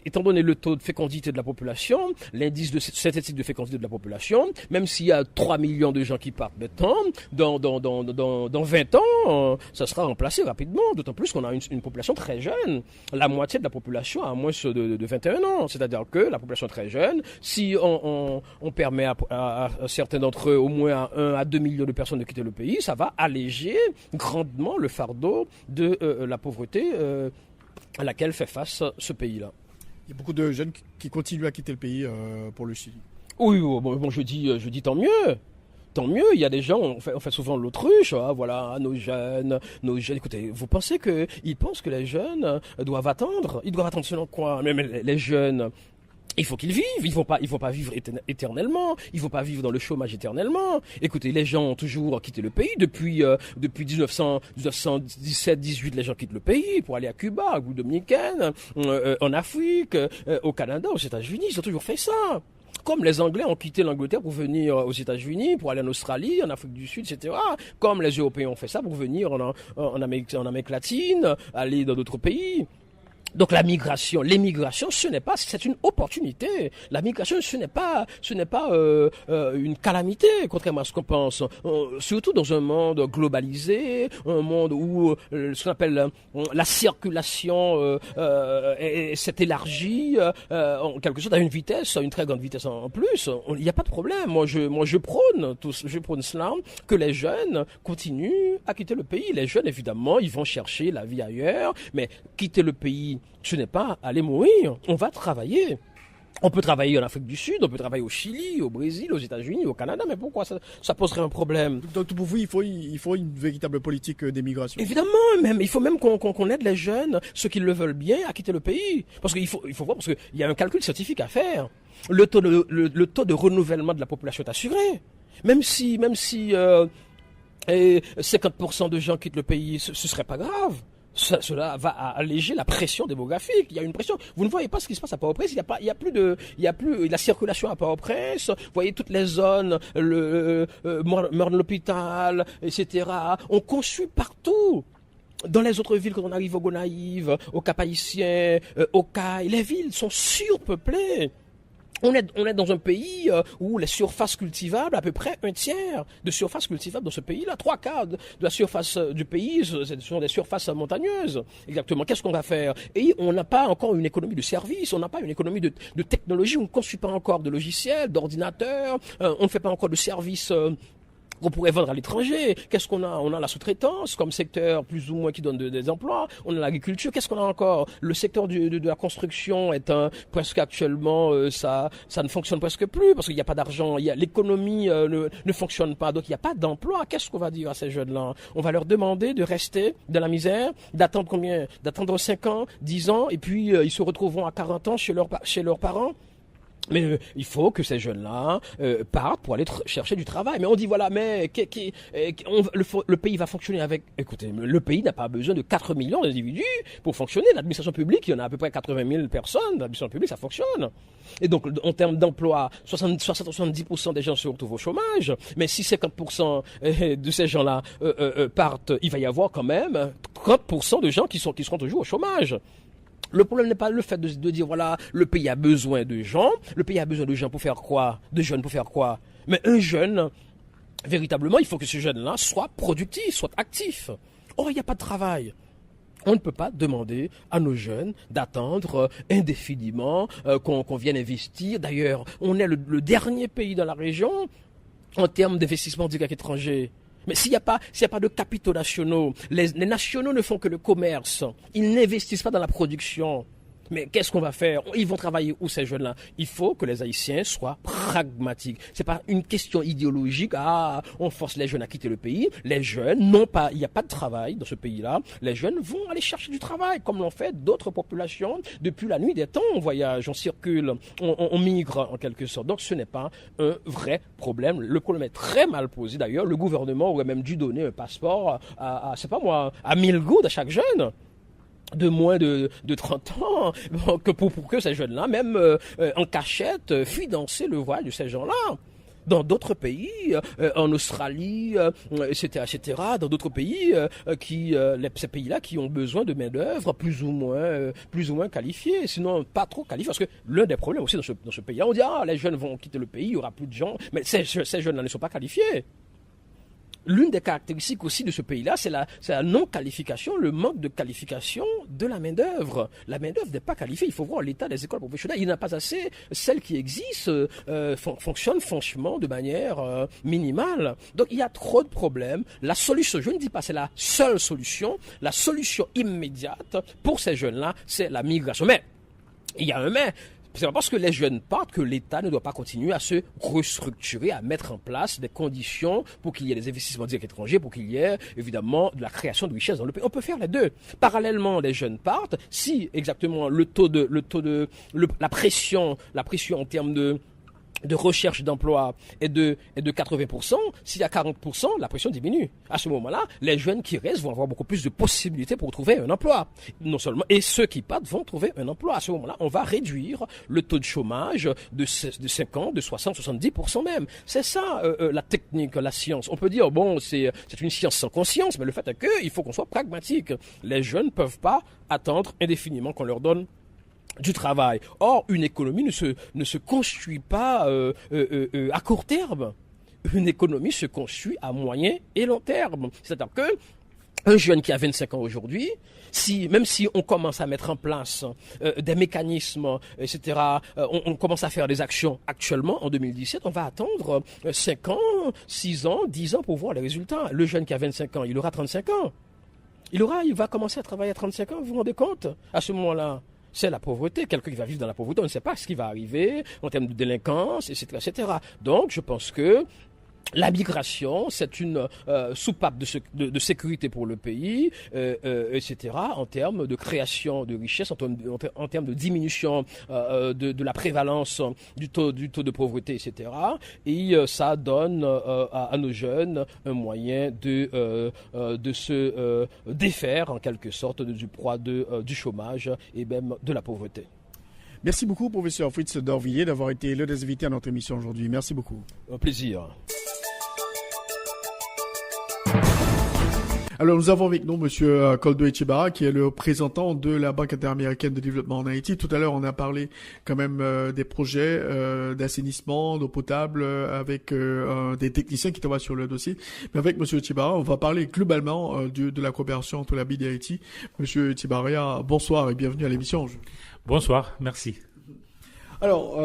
étant donné le taux de fécondité de la population, l'indice synthétique de fécondité de la population, même s'il y a 3 millions de gens qui partent maintenant, dans 20 ans, ça sera remplacé rapidement. D'autant plus qu'on a une population très jeune. La moitié de la population a moins de 21 ans. C'est-à-dire que la population est très jeune. Si on permet à certains d'entre eux, au moins à 1 à 2 millions de personnes de quitter le pays, ça va alléger grandement le fardeau de la pauvreté à laquelle fait face ce pays-là. Il y a beaucoup de jeunes qui continuent à quitter le pays pour le Chili. Oui, bon, je dis tant mieux. Tant mieux, il y a des gens, on fait souvent l'autruche, voilà, nos jeunes, écoutez, vous pensez ils pensent que les jeunes doivent attendre? Ils doivent attendre selon quoi? Mais les jeunes, il faut qu'ils vivent, ils vont pas vivre éternellement, ils vont pas vivre dans le chômage éternellement. Écoutez, les gens ont toujours quitté le pays depuis 1917-18, les gens quittent le pays pour aller à Cuba, à République dominicaine, en Afrique, au Canada, aux États-Unis, ils ont toujours fait ça. Comme les Anglais ont quitté l'Angleterre pour venir aux États-Unis, pour aller en Australie, en Afrique du Sud, etc. Comme les Européens ont fait ça pour venir en Amérique latine, aller dans d'autres pays. Donc l'émigration, c'est une opportunité. La migration, ce n'est pas une calamité, contrairement à ce qu'on pense. Surtout dans un monde globalisé, un monde où ce qu'on appelle la circulation s'est élargie en quelque sorte à une très grande vitesse en plus. Il n'y a pas de problème. Moi, je prône cela, que les jeunes continuent à quitter le pays. Les jeunes, évidemment, ils vont chercher la vie ailleurs, mais quitter le pays, ce n'est pas aller mourir, on va travailler. On peut travailler en Afrique du Sud, on peut travailler au Chili, au Brésil, aux États-Unis, au Canada, mais pourquoi ça poserait un problème? Donc pour vous, il faut une véritable politique d'émigration. Évidemment, il faut même qu'on aide les jeunes, ceux qui le veulent bien, à quitter le pays. Parce qu'il faut voir, parce qu'il y a un calcul scientifique à faire. Le taux de renouvellement de la population est assuré. Même si 50% de gens quittent le pays, ce serait pas grave. Cela va alléger la pression démographique. Il y a une pression. Vous ne voyez pas ce qui se passe à Port-au-Prince. Il y a plus la circulation à Port-au-Prince. Vous voyez toutes les zones, Morne-l'Hôpital, etc. On construit partout. Dans les autres villes, quand on arrive au Gonaïves, au Cap-Haïtien, au Caille, les villes sont surpeuplées. On est dans un pays où les surfaces cultivables, à peu près un tiers de surfaces cultivables dans ce pays-là, 3/4 de la surface du pays, ce sont des surfaces montagneuses. Exactement. Qu'est-ce qu'on va faire? Et on n'a pas encore une économie de services, on n'a pas une économie de technologie, on ne construit pas encore de logiciels, d'ordinateurs, on ne fait pas encore de services qu'on pourrait vendre à l'étranger. Qu'est-ce qu'on a? On a la sous-traitance comme secteur plus ou moins qui donne des emplois. On a l'agriculture. Qu'est-ce qu'on a encore? Le secteur de la construction est presque actuellement, ça ne fonctionne presque plus parce qu'il n'y a pas d'argent. L'économie ne fonctionne pas. Donc il n'y a pas d'emploi. Qu'est-ce qu'on va dire à ces jeunes-là? On va leur demander de rester dans la misère, d'attendre combien? D'attendre 5 ans, 10 ans et puis ils se retrouveront à 40 ans chez leurs parents. Mais il faut que ces jeunes-là partent pour aller chercher du travail. Mais on dit voilà, mais le pays va fonctionner avec... Écoutez, le pays n'a pas besoin de 4 millions d'individus pour fonctionner. L'administration publique, il y en a à peu près 80 000 personnes. L'administration publique, ça fonctionne. Et donc, en termes d'emploi, 60-70% des gens se retrouvent au chômage. Mais si 50% de ces gens-là partent, il va y avoir quand même 30% de gens qui seront toujours au chômage. Le problème n'est pas le fait de dire, voilà, le pays a besoin de gens. Le pays a besoin de gens pour faire quoi? De jeunes pour faire quoi? Mais un jeune, véritablement, il faut que ce jeune-là soit productif, soit actif. Or, il n'y a pas de travail. On ne peut pas demander à nos jeunes d'attendre indéfiniment qu'on vienne investir. D'ailleurs, on est le dernier pays dans la région en termes d'investissement direct étranger. Mais s'il n'y a pas de capitaux nationaux, les nationaux ne font que le commerce. Ils n'investissent pas dans la production. Mais qu'est-ce qu'on va faire? Ils vont travailler où ces jeunes-là? Il faut que les Haïtiens soient pragmatiques. C'est pas une question idéologique. On force les jeunes à quitter le pays. Les jeunes n'ont pas, il n'y a pas de travail dans ce pays-là. Les jeunes vont aller chercher du travail, comme l'ont fait d'autres populations depuis la nuit des temps. On voyage, on circule, on migre en quelque sorte. Donc ce n'est pas un vrai problème. Le problème est très mal posé d'ailleurs. Le gouvernement aurait même dû donner un passeport à 1000 gouttes à chaque jeune de moins de 30 ans, pour que ces jeunes-là, même en cachette, financer le voyage de ces gens-là. Dans d'autres pays, en Australie, etc., dans d'autres pays, ces pays-là qui ont besoin de main-d'œuvre plus ou moins qualifiée, sinon pas trop qualifiée, parce que l'un des problèmes aussi dans ce pays-là, on dit les jeunes vont quitter le pays, il y aura plus de gens, mais ces jeunes-là ne sont pas qualifiés. L'une des caractéristiques aussi de ce pays-là, c'est la non-qualification, le manque de qualification de la main-d'œuvre. La main-d'œuvre n'est pas qualifiée. Il faut voir l'état des écoles professionnelles. Il n'y en a pas assez. Celles qui existent fonctionnent franchement de manière minimale. Donc il y a trop de problèmes. La solution, je ne dis pas c'est la seule solution. La solution immédiate pour ces jeunes-là, c'est la migration. Mais il y a un mais. C'est pas parce que les jeunes partent que l'État ne doit pas continuer à se restructurer, à mettre en place des conditions pour qu'il y ait des investissements directs étrangers, pour qu'il y ait évidemment de la création de richesses dans le pays. On peut faire les deux. Parallèlement, les jeunes partent. Si exactement la pression en termes de recherche d'emploi est de 80%, s'il y a 40%, la pression diminue. À ce moment-là, les jeunes qui restent vont avoir beaucoup plus de possibilités pour trouver un emploi. Non seulement, et ceux qui partent vont trouver un emploi. À ce moment-là, on va réduire le taux de chômage de 50, de 60, 70% même. C'est ça, la technique, la science. On peut dire, bon, c'est une science sans conscience, mais le fait est qu'il faut qu'on soit pragmatique. Les jeunes ne peuvent pas attendre indéfiniment qu'on leur donne du travail. Or, une économie ne se construit pas à court terme. Une économie se construit à moyen et long terme. C'est-à-dire que un jeune qui a 25 ans aujourd'hui, même si on commence à mettre en place des mécanismes, etc., on commence à faire des actions actuellement, en 2017, on va attendre 5 ans, 6 ans, 10 ans pour voir les résultats. Le jeune qui a 25 ans, il aura 35 ans. Il va commencer à travailler à 35 ans, vous vous rendez compte? À ce moment-là, c'est la pauvreté. Quelqu'un qui va vivre dans la pauvreté, on ne sait pas ce qui va arriver en termes de délinquance, etc., etc. Donc, je pense que la migration, c'est une soupape de sécurité pour le pays, etc., en termes de création de richesse, en termes de diminution de la prévalence du taux de pauvreté, etc. Et ça donne à nos jeunes un moyen de se défaire, en quelque sorte, du poids du chômage et même de la pauvreté. Merci beaucoup, professeur Fritz d'Orvilliers, d'avoir été l'un des invités à notre émission aujourd'hui. Merci beaucoup. Un plaisir. Alors, nous avons avec nous Monsieur Koldo Etchebara, qui est le représentant de la Banque interaméricaine de développement en Haïti. Tout à l'heure, on a parlé quand même des projets d'assainissement, d'eau potable, avec des techniciens qui travaillent sur le dossier. Mais avec Monsieur Etchebara, on va parler globalement de la coopération entre la BID et Haïti. Monsieur Etchebara, bonsoir et bienvenue à l'émission. Bonsoir, merci. Alors,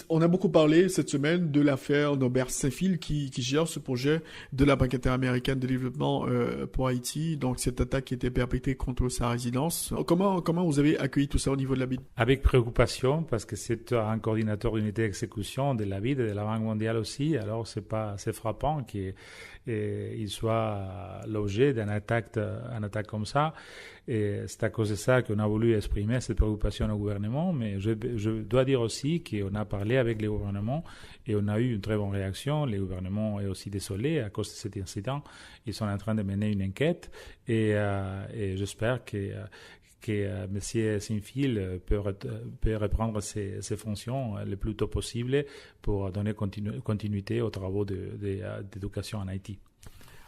on a beaucoup parlé cette semaine de l'affaire Norbert Saint-Fil qui gère ce projet de la Banque interaméricaine de développement pour Haïti. Donc, cette attaque qui a été perpétrée contre sa résidence. Comment vous avez accueilli tout ça au niveau de la BID? Avec préoccupation, parce que c'est un coordinateur d'unité d'exécution de la BID et de la Banque mondiale aussi. Alors, c'est frappant qu'il soit logé d'une attaque comme ça. Et c'est à cause de ça qu'on a voulu exprimer cette préoccupation au gouvernement. Mais je dois dire aussi qu'on a parlé avec les gouvernements et on a eu une très bonne réaction. Les gouvernements est aussi désolé à cause de cet incident. Ils sont en train de mener une enquête et j'espère que M. Saint-Fil peut reprendre ses fonctions le plus tôt possible pour donner continuité aux travaux d'éducation en Haïti.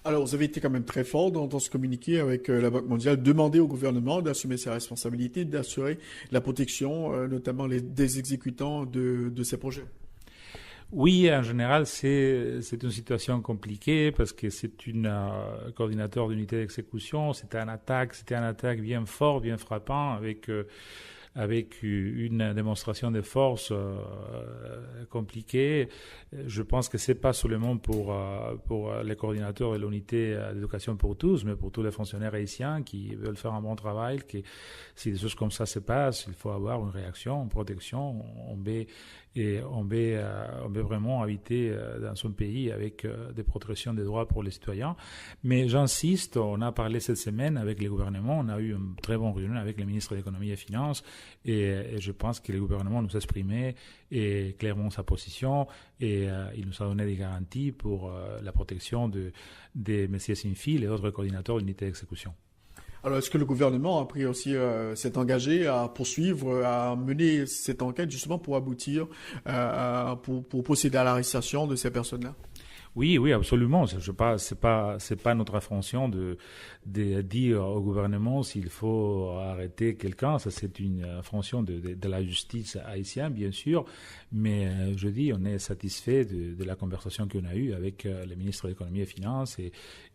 Alors, vous avez été quand même très fort dans ce communiqué avec la Banque mondiale, demander au gouvernement d'assumer ses responsabilités, d'assurer la protection, notamment des exécutants de ces projets. Oui, en général, c'est une situation compliquée parce que c'est une coordinateur d'unité d'exécution. C'était une attaque bien forte, bien frappante avec une démonstration de force compliquée. Je pense que c'est pas seulement pour les coordinateurs de l'unité d'éducation pour tous, mais pour tous les fonctionnaires haïtiens qui veulent faire un bon travail, que si des choses comme ça se passent, il faut avoir une réaction, une protection. On veut vraiment habiter dans son pays avec des protections des droits pour les citoyens. Mais j'insiste, on a parlé cette semaine avec les gouvernements, on a eu une très bonne réunion avec le ministre de l'économie et des finances et je pense que le gouvernement nous a exprimé clairement sa position et il nous a donné des garanties pour la protection de M. Saint-Fil et d'autres coordinateurs d'unité d'exécution. Alors, est-ce que le gouvernement a pris aussi s'est engagé à poursuivre, à mener cette enquête justement pour aboutir, pour procéder à l'arrestation de ces personnes-là? Oui, absolument. C'est pas notre fonction de dire au gouvernement s'il faut arrêter quelqu'un. Ça, c'est une fonction de la justice haïtienne, bien sûr. Mais je dis, on est satisfait de la conversation qu'on a eue avec le ministre de l'économie et des finances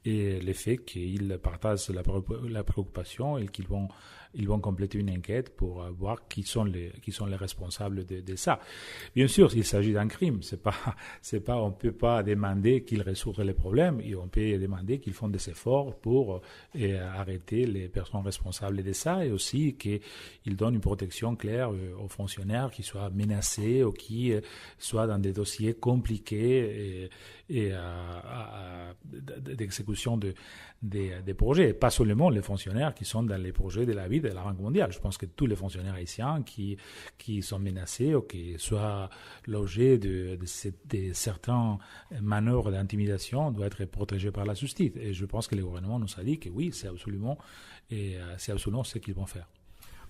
et le fait qu'ils partagent la préoccupation et qu'ils vont ils vont compléter une enquête pour voir qui sont les responsables de ça. Bien sûr, il s'agit d'un crime. On peut pas demander qu'ils résolvent les problèmes, et on peut demander qu'ils font des efforts pour arrêter les personnes responsables de ça, et aussi qu'ils donnent une protection claire aux fonctionnaires qui soient menacés ou qui soient dans des dossiers compliqués et d'exécution des projets. Pas seulement les fonctionnaires qui sont dans les projets de la vie de la Banque mondiale. Je pense que tous les fonctionnaires haïtiens qui sont menacés ou qui soient logés de certains manœuvres d'intimidation doivent être protégés par la justice. Et je pense que le gouvernement nous a dit que oui, c'est absolument ce qu'ils vont faire.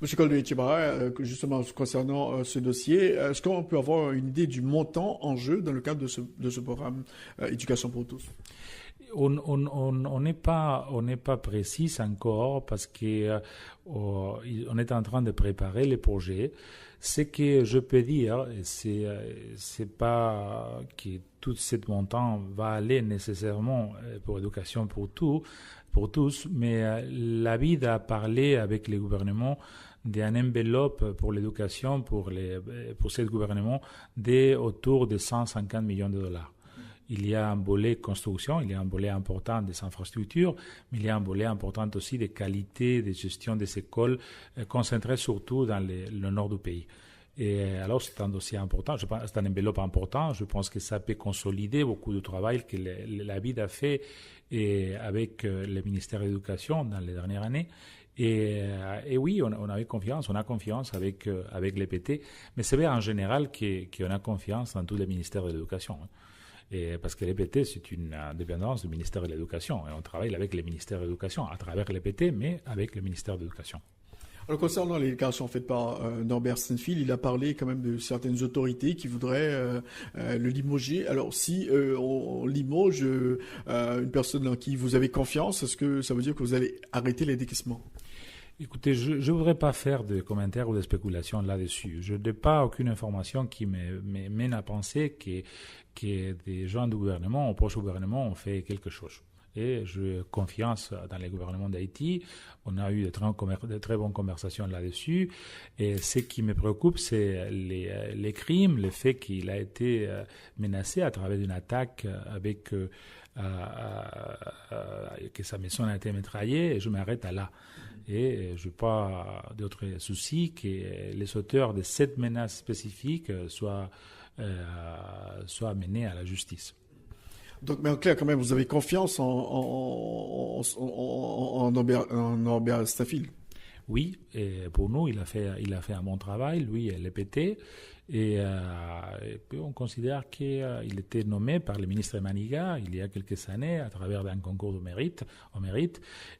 Monsieur Koldo-Etchebara, justement concernant ce dossier, est-ce qu'on peut avoir une idée du montant en jeu dans le cadre de ce programme Éducation pour tous? On n'est pas précis encore parce que on est en train de préparer les projets. Ce que je peux dire, c'est pas que tout ce montant va aller nécessairement pour l'éducation pour tous, mais la vie a parlé avec les gouvernements d'une enveloppe pour l'éducation pour ce gouvernement autour de 150 millions de dollars. Il y a un volet construction, il y a un volet important des infrastructures, mais il y a un volet important aussi de qualité de gestion des écoles, concentré surtout dans le nord du pays. Et alors, c'est un dossier important, c'est un enveloppe important. Je pense que ça peut consolider beaucoup de travail que la BID a fait avec le ministère de l'Éducation dans les dernières années. Et oui, on a confiance avec l'EPT, mais c'est vrai en général qu'on a confiance dans tous les ministères de l'Éducation. Et parce que l'EPT, c'est une dépendance du ministère de l'Éducation. Et on travaille avec le ministère de l'Éducation, à travers l'EPT, mais avec le ministère de l'Éducation. Alors, concernant les déclarations faites par Norbert Stenfield, il a parlé quand même de certaines autorités qui voudraient le limoger. Alors, si on limoge une personne en qui vous avez confiance, est-ce que ça veut dire que vous allez arrêter les décaissements? Écoutez, je ne voudrais pas faire de commentaires ou de spéculations là-dessus. Je n'ai pas aucune information qui me mène à penser que des gens du gouvernement, au proche gouvernement, ont fait quelque chose. Et j'ai confiance dans les gouvernements d'Haïti. On a eu de très bonnes conversations là-dessus. Et ce qui me préoccupe, c'est les crimes, le fait qu'il a été menacé à travers une attaque avec que sa maison a été mitraillée. Et je m'arrête à là. Et je n'ai pas d'autres soucis que les auteurs de cette menace spécifique soient menés à la justice. Donc, mais en clair, quand même, vous avez confiance en Norbert Stenfield? Oui, et pour nous, il a fait un bon travail, lui et l'EPT. Et on considère qu'il était nommé par le ministre Maniga il y a quelques années à travers un concours au mérite.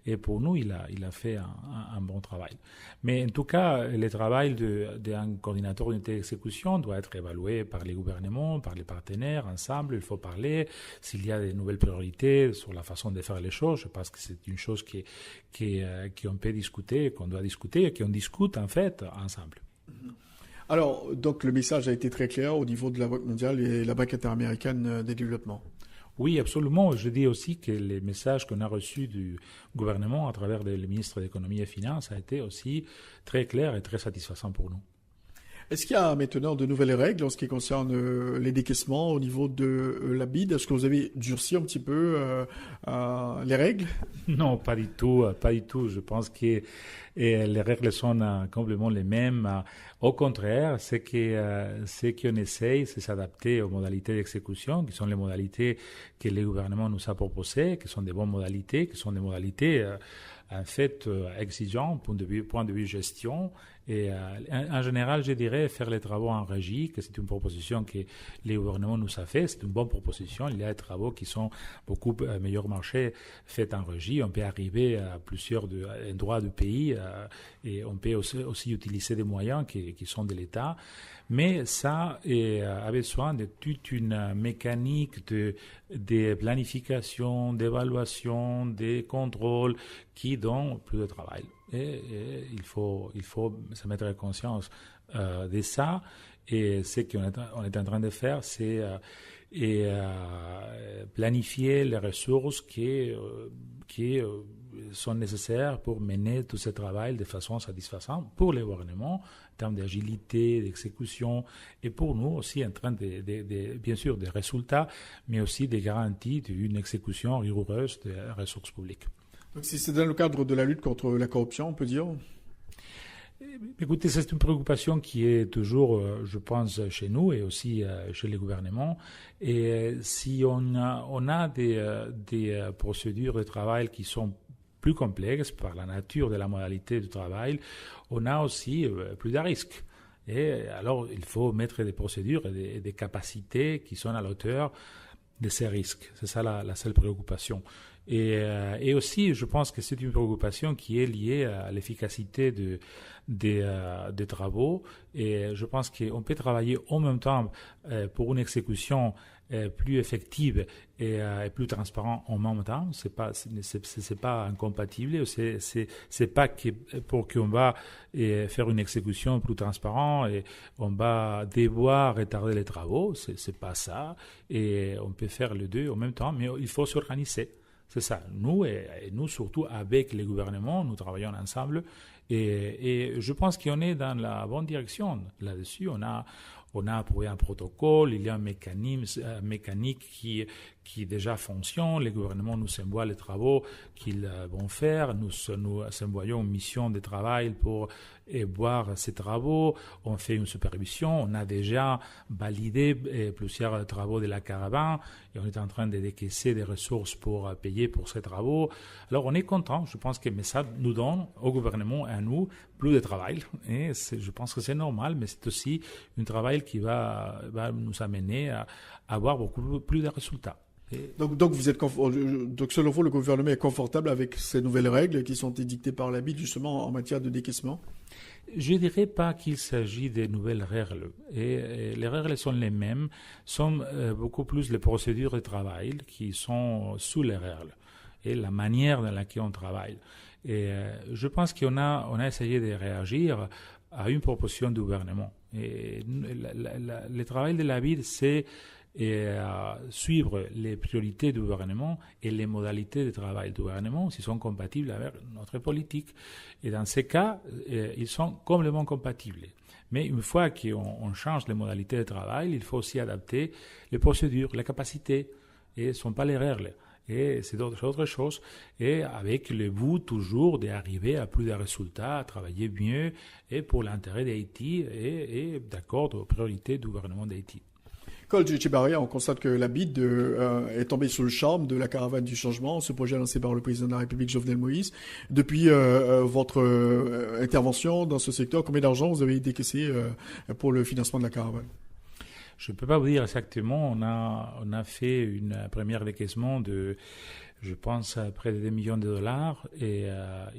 Et pour nous, il a fait un bon travail. Mais en tout cas, le travail d'un coordinateur d'unité d'exécution doit être évalué par les gouvernements, par les partenaires, ensemble. Il faut parler s'il y a de nouvelles priorités sur la façon de faire les choses. Je pense que c'est une chose qu'on peut discuter, qu'on doit discuter et qu'on discute en fait ensemble. Alors, donc le message a été très clair au niveau de la Banque mondiale et la Banque interaméricaine de développement. Oui, absolument. Je dis aussi que les messages qu'on a reçus du gouvernement à travers le ministre de l'Économie et des Finances a été aussi très clair et très satisfaisant pour nous. Est-ce qu'il y a maintenant de nouvelles règles en ce qui concerne les décaissements au niveau de la BID? Est-ce que vous avez durci un petit peu les règles? Non, pas du tout. Je pense que les règles sont complètement les mêmes. Au contraire, ce qu'on essaye, c'est s'adapter aux modalités d'exécution, qui sont les modalités que le gouvernement nous a proposées, qui sont des bonnes modalités, qui sont des modalités en fait exigeantes, point de vue gestion. Et en général, je dirais faire les travaux en régie, que c'est une proposition que le gouvernement nous a fait. C'est une bonne proposition. Il y a des travaux qui sont beaucoup meilleur marché faits en régie. On peut arriver à plusieurs endroits du pays et on peut aussi utiliser des moyens qui sont de l'État. Mais ça a besoin de toute une mécanique de planification, d'évaluation, de contrôle qui donne plus de travail. Et il faut se mettre en conscience de ça. Et ce qu'on est en train de faire, c'est planifier les ressources qui sont nécessaires pour mener tout ce travail de façon satisfaisante pour les gouvernements, en termes d'agilité, d'exécution, et pour nous aussi en train bien sûr des résultats, mais aussi des garanties d'une exécution rigoureuse des ressources publiques. Donc si c'est dans le cadre de la lutte contre la corruption, on peut dire? Écoutez, c'est une préoccupation qui est toujours, je pense, chez nous et aussi chez les gouvernements. Et si on a des procédures de travail qui sont plus complexes par la nature de la modalité du travail, on a aussi plus de risques. Et alors, il faut mettre des procédures et des capacités qui sont à la hauteur de ces risques. C'est ça la seule préoccupation. Et aussi, je pense que c'est une préoccupation qui est liée à l'efficacité des travaux. Et je pense qu'on peut travailler en même temps pour une exécution plus effective et plus transparente en même temps. C'est pas incompatible. C'est pas pour qu'on va faire une exécution plus transparente et on va devoir retarder les travaux. C'est pas ça. Et on peut faire les deux en même temps, mais il faut s'organiser. C'est ça. Nous, et nous surtout avec les gouvernements, nous travaillons ensemble et je pense qu'on est dans la bonne direction là-dessus. On a approuvé un protocole, il y a un mécanique qui déjà fonctionne. Les gouvernements nous envoient les travaux qu'ils vont faire. Nous envoyons une mission de travail pour voir ces travaux. On fait une supervision. On a déjà validé plusieurs travaux de la caravane et on est en train de décaisser des ressources pour payer pour ces travaux. Alors on est content. Je pense que ça nous donne au gouvernement et à nous plus de travail. Et je pense que c'est normal, mais c'est aussi un travail qui va nous amener à avoir beaucoup plus de résultats. Donc selon vous, le gouvernement est confortable avec ces nouvelles règles qui sont édictées par la BID justement en matière de décaissement? Je ne dirais pas qu'il s'agit de nouvelles règles. Et les règles sont les mêmes, sont beaucoup plus les procédures de travail qui sont sous les règles et la manière dans laquelle on travaille. Et je pense qu'on a essayé de réagir à une proposition du gouvernement. Et le travail de la BID, c'est suivre les priorités du gouvernement et les modalités de travail du gouvernement s'ils sont compatibles avec notre politique. Et dans ces cas, ils sont complètement compatibles. Mais une fois qu'on change les modalités de travail, il faut aussi adapter les procédures, les capacités, et ce ne sont pas les règles. Et c'est autre chose, et avec le but toujours d'arriver à plus de résultats, à travailler mieux, et pour l'intérêt d'Haïti, et d'accord aux priorités du gouvernement d'Haïti. Cole Echevarria, on constate que la BID est tombée sous le charme de la caravane du changement, ce projet lancé par le président de la République Jovenel Moïse. Depuis votre intervention dans ce secteur, combien d'argent vous avez décaissé pour le financement de la caravane? Je ne peux pas vous dire exactement. On a fait une première décaissement de, je pense, près de $2 millions et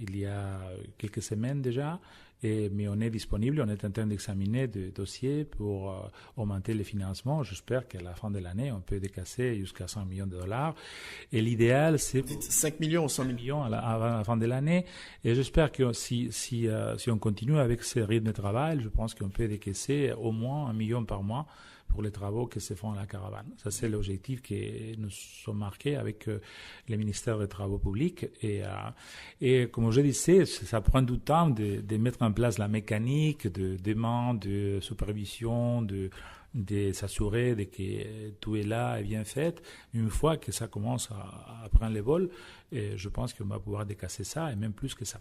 il y a quelques semaines déjà. Mais on est disponible, on est en train d'examiner des dossiers pour augmenter les financements. J'espère qu'à la fin de l'année, on peut décasser jusqu'à $100 millions. Et l'idéal, c'est 5 millions ou 100 millions à la fin de l'année. Et j'espère que si on continue avec ce rythme de travail, je pense qu'on peut décaisser au moins $1 million par mois pour les travaux qui se font à la caravane. Ça, c'est l'objectif que nous sommes marqués avec le ministère des Travaux publics. Et comme je disais, ça prend du temps de mettre en place la mécanique de demande, de supervision, de s'assurer de que tout est là et bien fait. Une fois que ça commence à prendre le vol, je pense qu'on va pouvoir décasser ça et même plus que ça.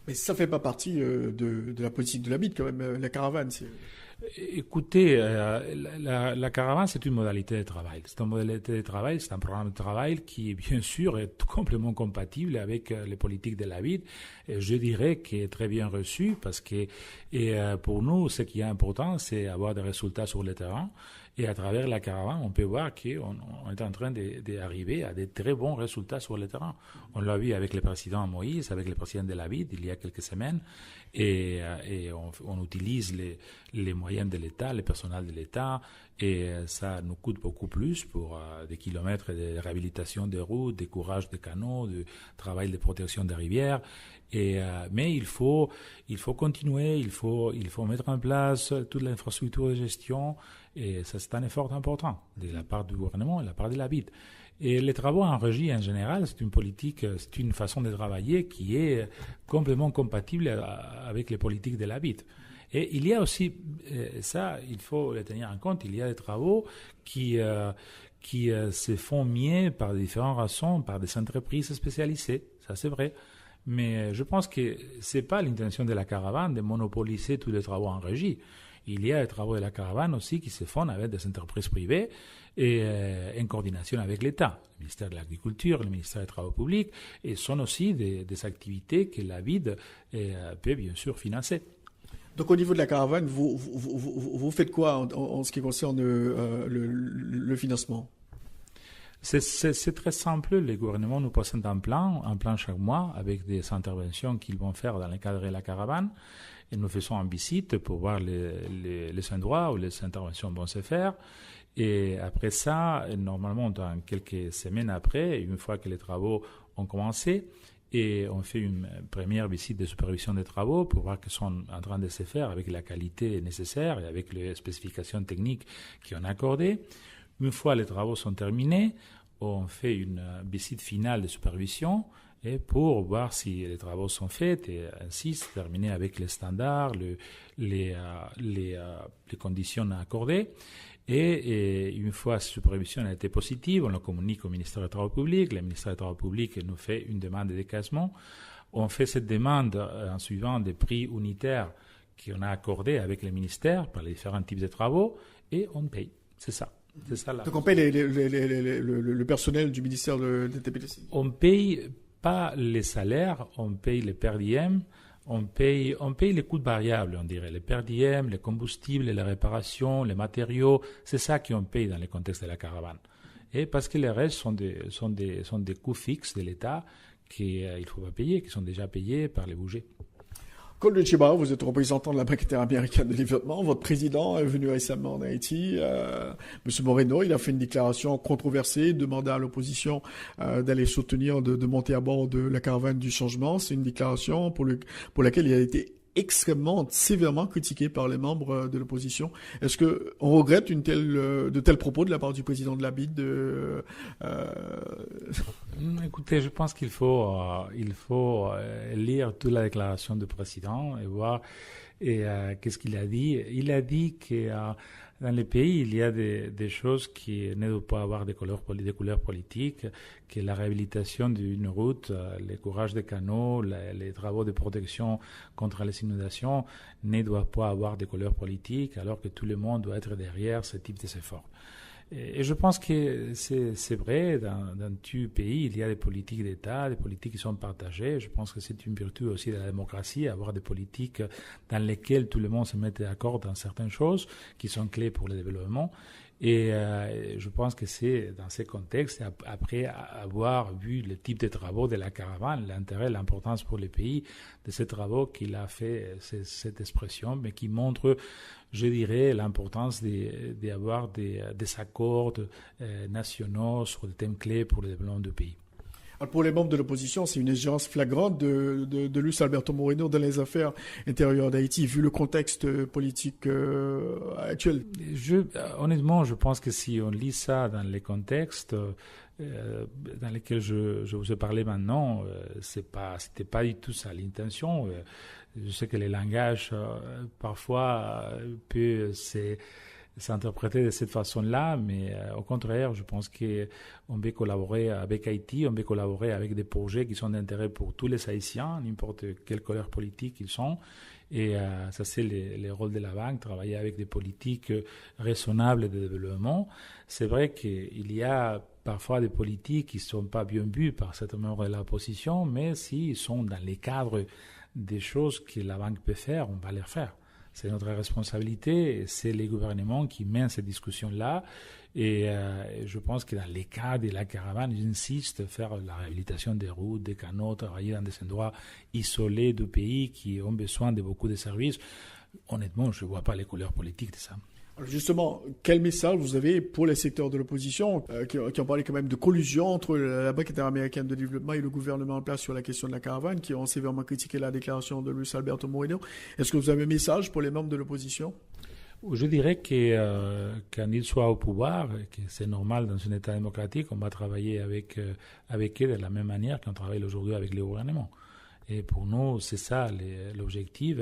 Mais ça ne fait pas partie de la politique de la BID quand même, la caravane. Écoutez, la caravane, c'est une modalité de travail. C'est une modalité de travail, c'est un programme de travail qui, bien sûr, est complètement compatible avec les politiques de la BID. Et je dirais qu'il est très bien reçu parce que pour nous, ce qui est important, c'est avoir des résultats sur le terrain. Et à travers la caravane, on peut voir qu'on est en train d'arriver à des très bons résultats sur le terrain. On l'a vu avec le président Moïse, avec le président de la BID il y a quelques semaines. Et on utilise les moyens de l'État, le personnel de l'État, Et ça nous coûte beaucoup plus pour des kilomètres de réhabilitation des routes, des courages des canaux, du travail de protection des rivières. Mais il faut continuer, il faut mettre en place toute l'infrastructure de gestion. Et ça, c'est un effort important de la part du gouvernement et de la part de la ville. Et les travaux en régie, en général, c'est une politique, c'est une façon de travailler qui est complètement compatible avec les politiques de la ville. Et il y a aussi, ça, il faut le tenir en compte, il y a des travaux qui se font mieux par différentes raisons, par des entreprises spécialisées, ça c'est vrai. Mais je pense que c'est pas l'intention de la caravane de monopoliser tous les travaux en régie. Il y a des travaux de la caravane aussi qui se font avec des entreprises privées et en coordination avec l'État, le ministère de l'Agriculture, le ministère des Travaux publics, et sont aussi des activités que la ville peut bien sûr financer. Donc au niveau de la caravane, vous faites quoi en ce qui concerne le financement? C'est très simple. Le gouvernement nous présente un plan chaque mois avec des interventions qu'ils vont faire dans le cadre de la caravane. Et nous faisons une visite pour voir les endroits où les interventions vont se faire. Et après ça, normalement, dans quelques semaines après, une fois que les travaux ont commencé, et on fait une première visite de supervision des travaux pour voir qu'ils sont en train de se faire avec la qualité nécessaire et avec les spécifications techniques qu'on a accordées. Une fois les travaux sont terminés, on fait une visite finale de supervision et pour voir si les travaux sont faits et ainsi se terminer avec les standards, les conditions accordées. Et une fois cette supervision a été positive, on le communique au ministère des Travaux publics. Le ministère des Travaux publics nous fait une demande de décaissement. On fait cette demande en suivant des prix unitaires qu'on a accordés avec le ministère par les différents types de travaux et on paye. C'est ça. Donc on paye le personnel du ministère de TPDC. On paye pas les salaires, on paye les per diem, on paye les coûts variables, on dirait, les per diem, les combustibles, les réparations, les matériaux, c'est ça qu'on paye dans le contexte de la caravane. Et parce que les restes sont des coûts fixes de l'État qu'il ne faut pas payer, qui sont déjà payés par les budgets. Cole Chiba, vous êtes représentant de la Banque interaméricaine de développement. Votre président est venu récemment en Haïti. Monsieur Moreno, il a fait une déclaration controversée, demandant à l'opposition d'aller soutenir, de monter à bord de la caravane du changement. C'est une déclaration pour laquelle il a été extrêmement sévèrement critiqué par les membres de l'opposition. Est-ce que on regrette de tels propos de la part du président de la BID? Écoutez, je pense qu'il faut lire toute la déclaration du président et voir qu'est-ce qu'il a dit. Il a dit que dans les pays, il y a des choses qui ne doivent pas avoir des couleurs politiques, que la réhabilitation d'une route, les courages des canaux, les travaux de protection contre les inondations ne doivent pas avoir des couleurs politiques, alors que tout le monde doit être derrière ce type d'efforts. Et je pense que c'est vrai, dans tout pays, il y a des politiques d'État, des politiques qui sont partagées. Je pense que c'est une vertu aussi de la démocratie, avoir des politiques dans lesquelles tout le monde se mette d'accord dans certaines choses qui sont clés pour le développement. Et je pense que c'est dans ces contextes, après avoir vu le type de travaux de la caravane, l'intérêt, l'importance pour les pays de ces travaux qu'il a fait cette expression, mais qui montre, je dirais, l'importance d'avoir des accords nationaux sur des thèmes clés pour le développement du pays. Alors pour les membres de l'opposition, c'est une ingérence flagrante de Luis Alberto Moreno dans les affaires intérieures d'Haïti, vu le contexte politique actuel. Honnêtement, je pense que si on lit ça dans les contextes dans lesquels je vous ai parlé maintenant, c'était pas du tout ça l'intention. Je sais que le langage parfois peut s'interpréter de cette façon-là, mais au contraire, je pense qu'on peut collaborer avec Haïti, on peut collaborer avec des projets qui sont d'intérêt pour tous les Haïtiens, n'importe quelle couleur politique ils sont. Et ça, c'est le rôle de la banque, travailler avec des politiques raisonnables de développement. C'est vrai qu'il y a parfois des politiques qui ne sont pas bien vues par certains membres de l'opposition, mais s'ils sont dans les cadres des choses que la banque peut faire, on va les faire. C'est notre responsabilité, c'est les gouvernements qui mènent ces discussions-là. Et je pense que dans les cas de la caravane, j'insiste, faire la réhabilitation des routes, des canaux, travailler dans des endroits isolés du pays qui ont besoin de beaucoup de services. Honnêtement, je ne vois pas les couleurs politiques de ça. Justement, quel message vous avez pour les secteurs de l'opposition qui ont parlé quand même de collusion entre la Banque interaméricaine de développement et le gouvernement en place sur la question de la caravane, qui ont sévèrement critiqué la déclaration de Luis Alberto Moreno. Est-ce que vous avez un message pour les membres de l'opposition? Je dirais que quand ils soient au pouvoir, que c'est normal dans un État démocratique, on va travailler avec eux de la même manière qu'on travaille aujourd'hui avec le gouvernement. Et pour nous, c'est ça l'objectif.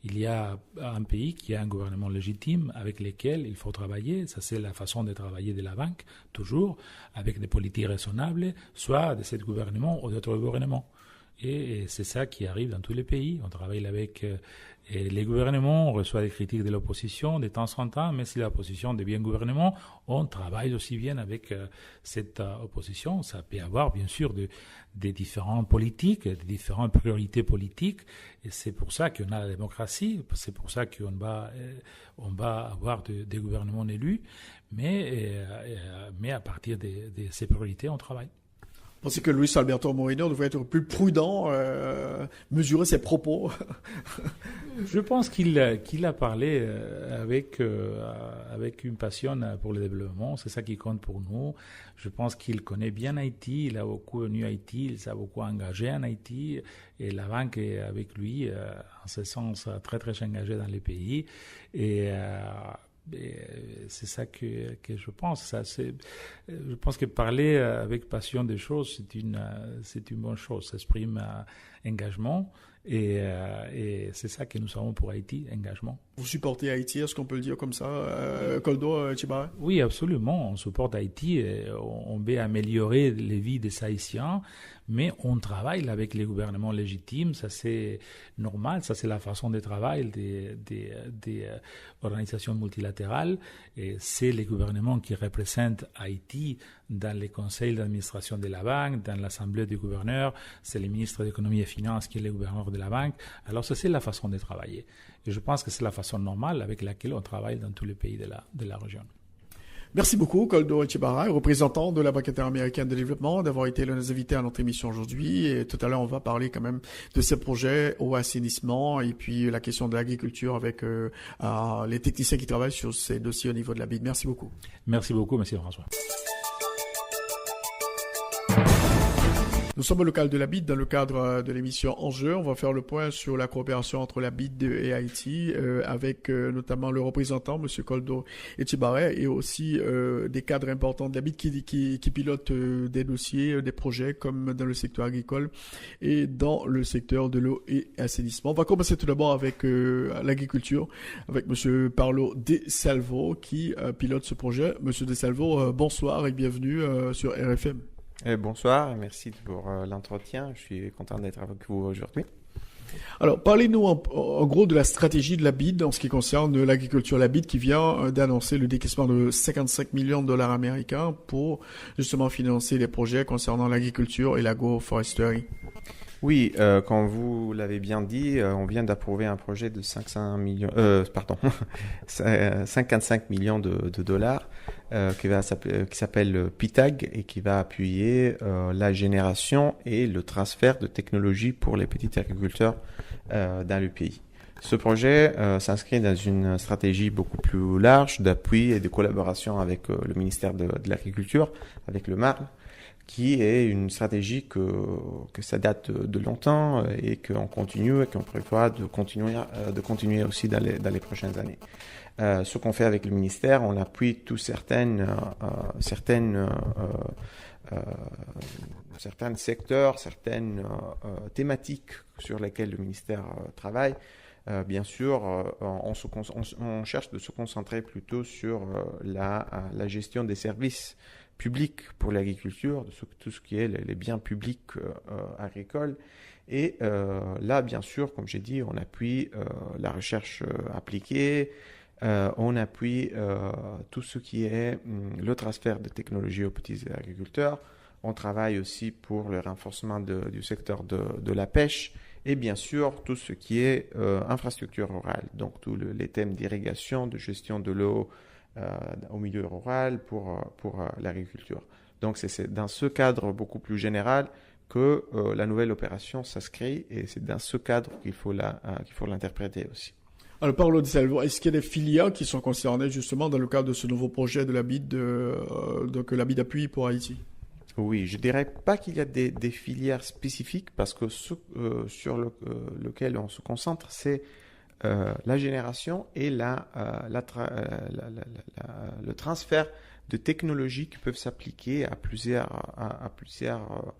Il y a un pays qui a un gouvernement légitime avec lequel il faut travailler. Ça, c'est la façon de travailler de la banque, toujours, avec des politiques raisonnables, soit de ce gouvernement ou d'autres gouvernements. Et c'est ça qui arrive dans tous les pays. On travaille avec les gouvernements, on reçoit des critiques de l'opposition de temps en temps, mais si l'opposition devient gouvernement, on travaille aussi bien avec cette opposition. Ça peut avoir bien sûr des différentes politiques, des différentes priorités politiques, et c'est pour ça qu'on a la démocratie, c'est pour ça qu'on va avoir des gouvernements élus, mais à partir de ces priorités, on travaille. Vous pensez que Luis Alberto Moreno devrait être plus prudent, mesurer ses propos? Je pense qu'il a parlé avec une passion pour le développement. C'est ça qui compte pour nous. Je pense qu'il connaît bien Haïti. Il a beaucoup venu à Haïti. Il s'est beaucoup engagé en Haïti. Et la banque est avec lui, en ce sens, très, très engagé dans les pays. Et c'est ça que je pense. Je pense que parler avec passion des choses, c'est une bonne chose. Ça exprime engagement. Et c'est ça que nous avons pour Haïti, engagement. Vous supportez Haïti, est-ce qu'on peut le dire comme ça, Koldo Tchibara? Oui, absolument. On supporte Haïti. Et on veut améliorer les vies des Haïtiens, mais on travaille avec les gouvernements légitimes. Ça, c'est normal. Ça, c'est la façon de travail des organisations multilatérales. Et c'est les gouvernements qui représentent Haïti dans les conseils d'administration de la banque, dans l'assemblée des gouverneurs. C'est le ministre de l'économie et des finances qui est le gouverneur de la banque. Alors, ça, c'est la façon de travailler. Et je pense que c'est la façon normale avec laquelle on travaille dans tous les pays de la région. Merci beaucoup, Koldo Tchibara, représentant de la Banque interaméricaine de développement, d'avoir été l'un des invités à notre émission aujourd'hui. Et tout à l'heure, on va parler quand même de ces projets au assainissement et puis la question de l'agriculture avec les techniciens qui travaillent sur ces dossiers au niveau de la BID. Merci beaucoup. Merci beaucoup, monsieur François. Nous sommes au local de la BID dans le cadre de l'émission Enjeux. On va faire le point sur la coopération entre la BID et Haïti avec notamment le représentant, M. Koldo Tchibara, et aussi des cadres importants de la BID qui pilotent des dossiers, des projets comme dans le secteur agricole et dans le secteur de l'eau et assainissement. On va commencer tout d'abord avec l'agriculture, avec M. Paulo De Salvo qui pilote ce projet. M. De Salvo, bonsoir et bienvenue sur RFM. Bonsoir, merci pour l'entretien. Je suis content d'être avec vous aujourd'hui. Alors, parlez-nous en gros de la stratégie de la BID en ce qui concerne l'agriculture. La BID qui vient d'annoncer le décaissement de 55 millions de dollars américains pour justement financer les projets concernant l'agriculture et l'agroforesterie. Oui, comme vous l'avez bien dit, on vient d'approuver un projet de 55 millions de dollars qui s'appelle PITAG et qui va appuyer la génération et le transfert de technologies pour les petits agriculteurs dans le pays. Ce projet s'inscrit dans une stratégie beaucoup plus large d'appui et de collaboration avec le ministère de l'Agriculture, avec le MARL, qui est une stratégie que ça date de longtemps et qu'on continue et qu'on prévoit de continuer aussi dans les prochaines années. Ce qu'on fait avec le ministère, on appuie certains secteurs, certaines thématiques sur lesquelles le ministère travaille. Bien sûr, on cherche de se concentrer plutôt sur la gestion des services publics pour l'agriculture, de tout ce qui est les biens publics agricoles. Et là, bien sûr, comme j'ai dit, on appuie la recherche appliquée, on appuie tout ce qui est le transfert de technologies aux petits agriculteurs. On travaille aussi pour le renforcement du secteur de la pêche et bien sûr tout ce qui est infrastructure rurale, donc tous les thèmes d'irrigation, de gestion de l'eau au milieu rural pour l'agriculture. Donc c'est dans ce cadre beaucoup plus général que la nouvelle opération s'inscrit et c'est dans ce cadre qu'il faut l'interpréter aussi. Alors, Paolo Di Salvo, est-ce qu'il y a des filières qui sont concernées justement dans le cadre de ce nouveau projet de la BID, donc la BID Appui pour Haïti? Oui, je dirais pas qu'il y a des filières spécifiques parce que sur lequel on se concentre, c'est la génération et le transfert de technologies qui peuvent s'appliquer à plusieurs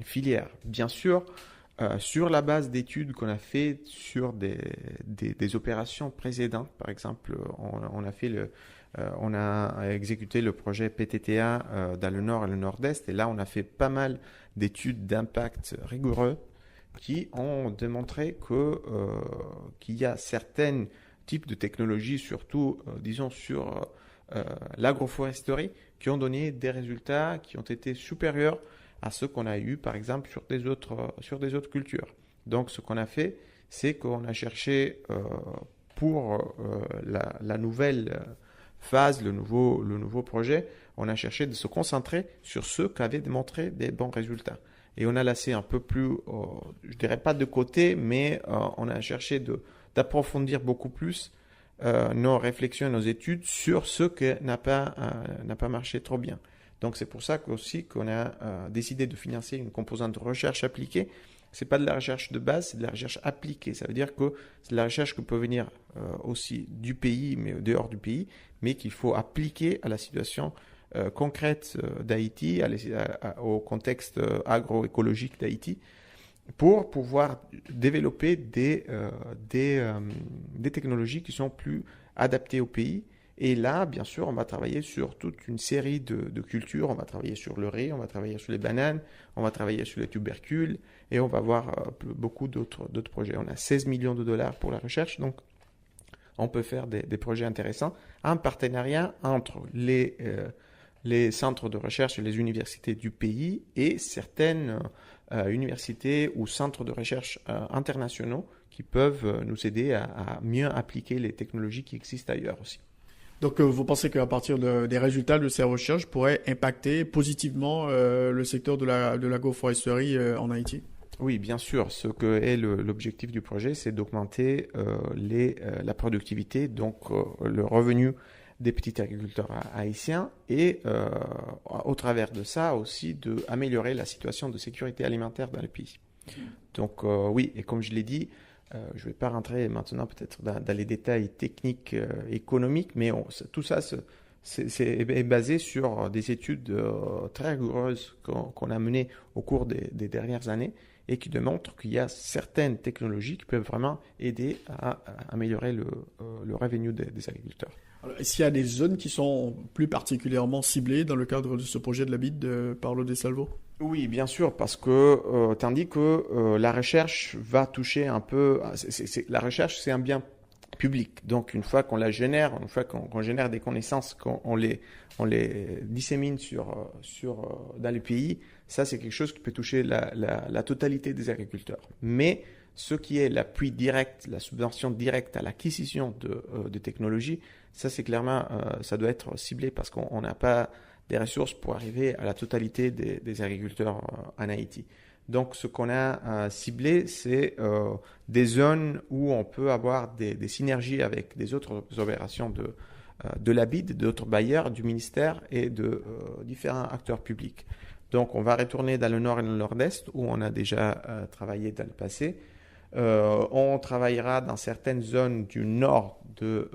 filières. Bien sûr, sur la base d'études qu'on a fait sur des opérations précédentes, par exemple, on a exécuté le projet PTTA dans le nord et le nord-est, et là on a fait pas mal d'études d'impact rigoureux qui ont démontré qu'il y a certains types de technologies, surtout disons sur l'agroforesterie, qui ont donné des résultats qui ont été supérieurs à ceux qu'on a eu par exemple sur des autres cultures. Donc ce qu'on a fait, c'est qu'on a cherché pour la nouvelle phase, le nouveau projet, on a cherché de se concentrer sur ceux qui avaient démontré des bons résultats. Et on a laissé un peu plus, je dirais pas de côté, mais on a cherché d'approfondir beaucoup plus nos réflexions et nos études sur ce qui n'a pas marché trop bien. Donc c'est pour ça aussi qu'on a décidé de financer une composante de recherche appliquée. C'est pas de la recherche de base, c'est de la recherche appliquée. Ça veut dire que c'est de la recherche qui peut venir aussi du pays, mais dehors du pays, mais qu'il faut appliquer à la situation concrète d'Haïti, au contexte agroécologique d'Haïti, pour pouvoir développer des technologies qui sont plus adaptées au pays. Et là, bien sûr, on va travailler sur toute une série de cultures. On va travailler sur le riz, on va travailler sur les bananes, on va travailler sur les tubercules, et on va voir beaucoup d'autres projets. On a 16 millions de dollars pour la recherche, donc on peut faire des projets intéressants en partenariat entre les centres de recherche et les universités du pays et certaines universités ou centres de recherche internationaux qui peuvent nous aider à mieux appliquer les technologies qui existent ailleurs aussi. Donc, vous pensez qu'à partir des résultats de ces recherches pourraient impacter positivement le secteur de l'agroforesterie en Haïti? Oui, bien sûr. Ce que est l'objectif du projet, c'est d'augmenter la productivité, donc le revenu des petits agriculteurs haïtiens et au travers de ça aussi d'améliorer la situation de sécurité alimentaire dans le pays. Donc oui, et comme je l'ai dit, je ne vais pas rentrer maintenant peut-être dans les détails techniques économiques, mais tout ça est basé sur des études très rigoureuses qu'on a menées au cours des dernières années et qui démontrent qu'il y a certaines technologies qui peuvent vraiment aider à améliorer le revenu des agriculteurs. Alors, est-ce qu'il y a des zones qui sont plus particulièrement ciblées dans le cadre de ce projet de la BID de Paolo Di Salvo? Oui, bien sûr, parce que tandis que la recherche va toucher un peu... la recherche, c'est un bien public. Donc, une fois qu'on la génère, une fois qu'on génère des connaissances, qu'on les dissémine dans le pays, ça, c'est quelque chose qui peut toucher la totalité des agriculteurs. Mais ce qui est l'appui direct, la subvention directe à l'acquisition de technologies, ça, c'est clairement, ça doit être ciblé parce qu'on n'a pas des ressources pour arriver à la totalité des agriculteurs en Haïti. Donc, ce qu'on a ciblé, c'est des zones où on peut avoir des synergies avec des autres opérations de la BID, d'autres bailleurs, du ministère et de différents acteurs publics. Donc, on va retourner dans le nord et le nord-est où on a déjà travaillé dans le passé. On travaillera dans certaines zones du nord de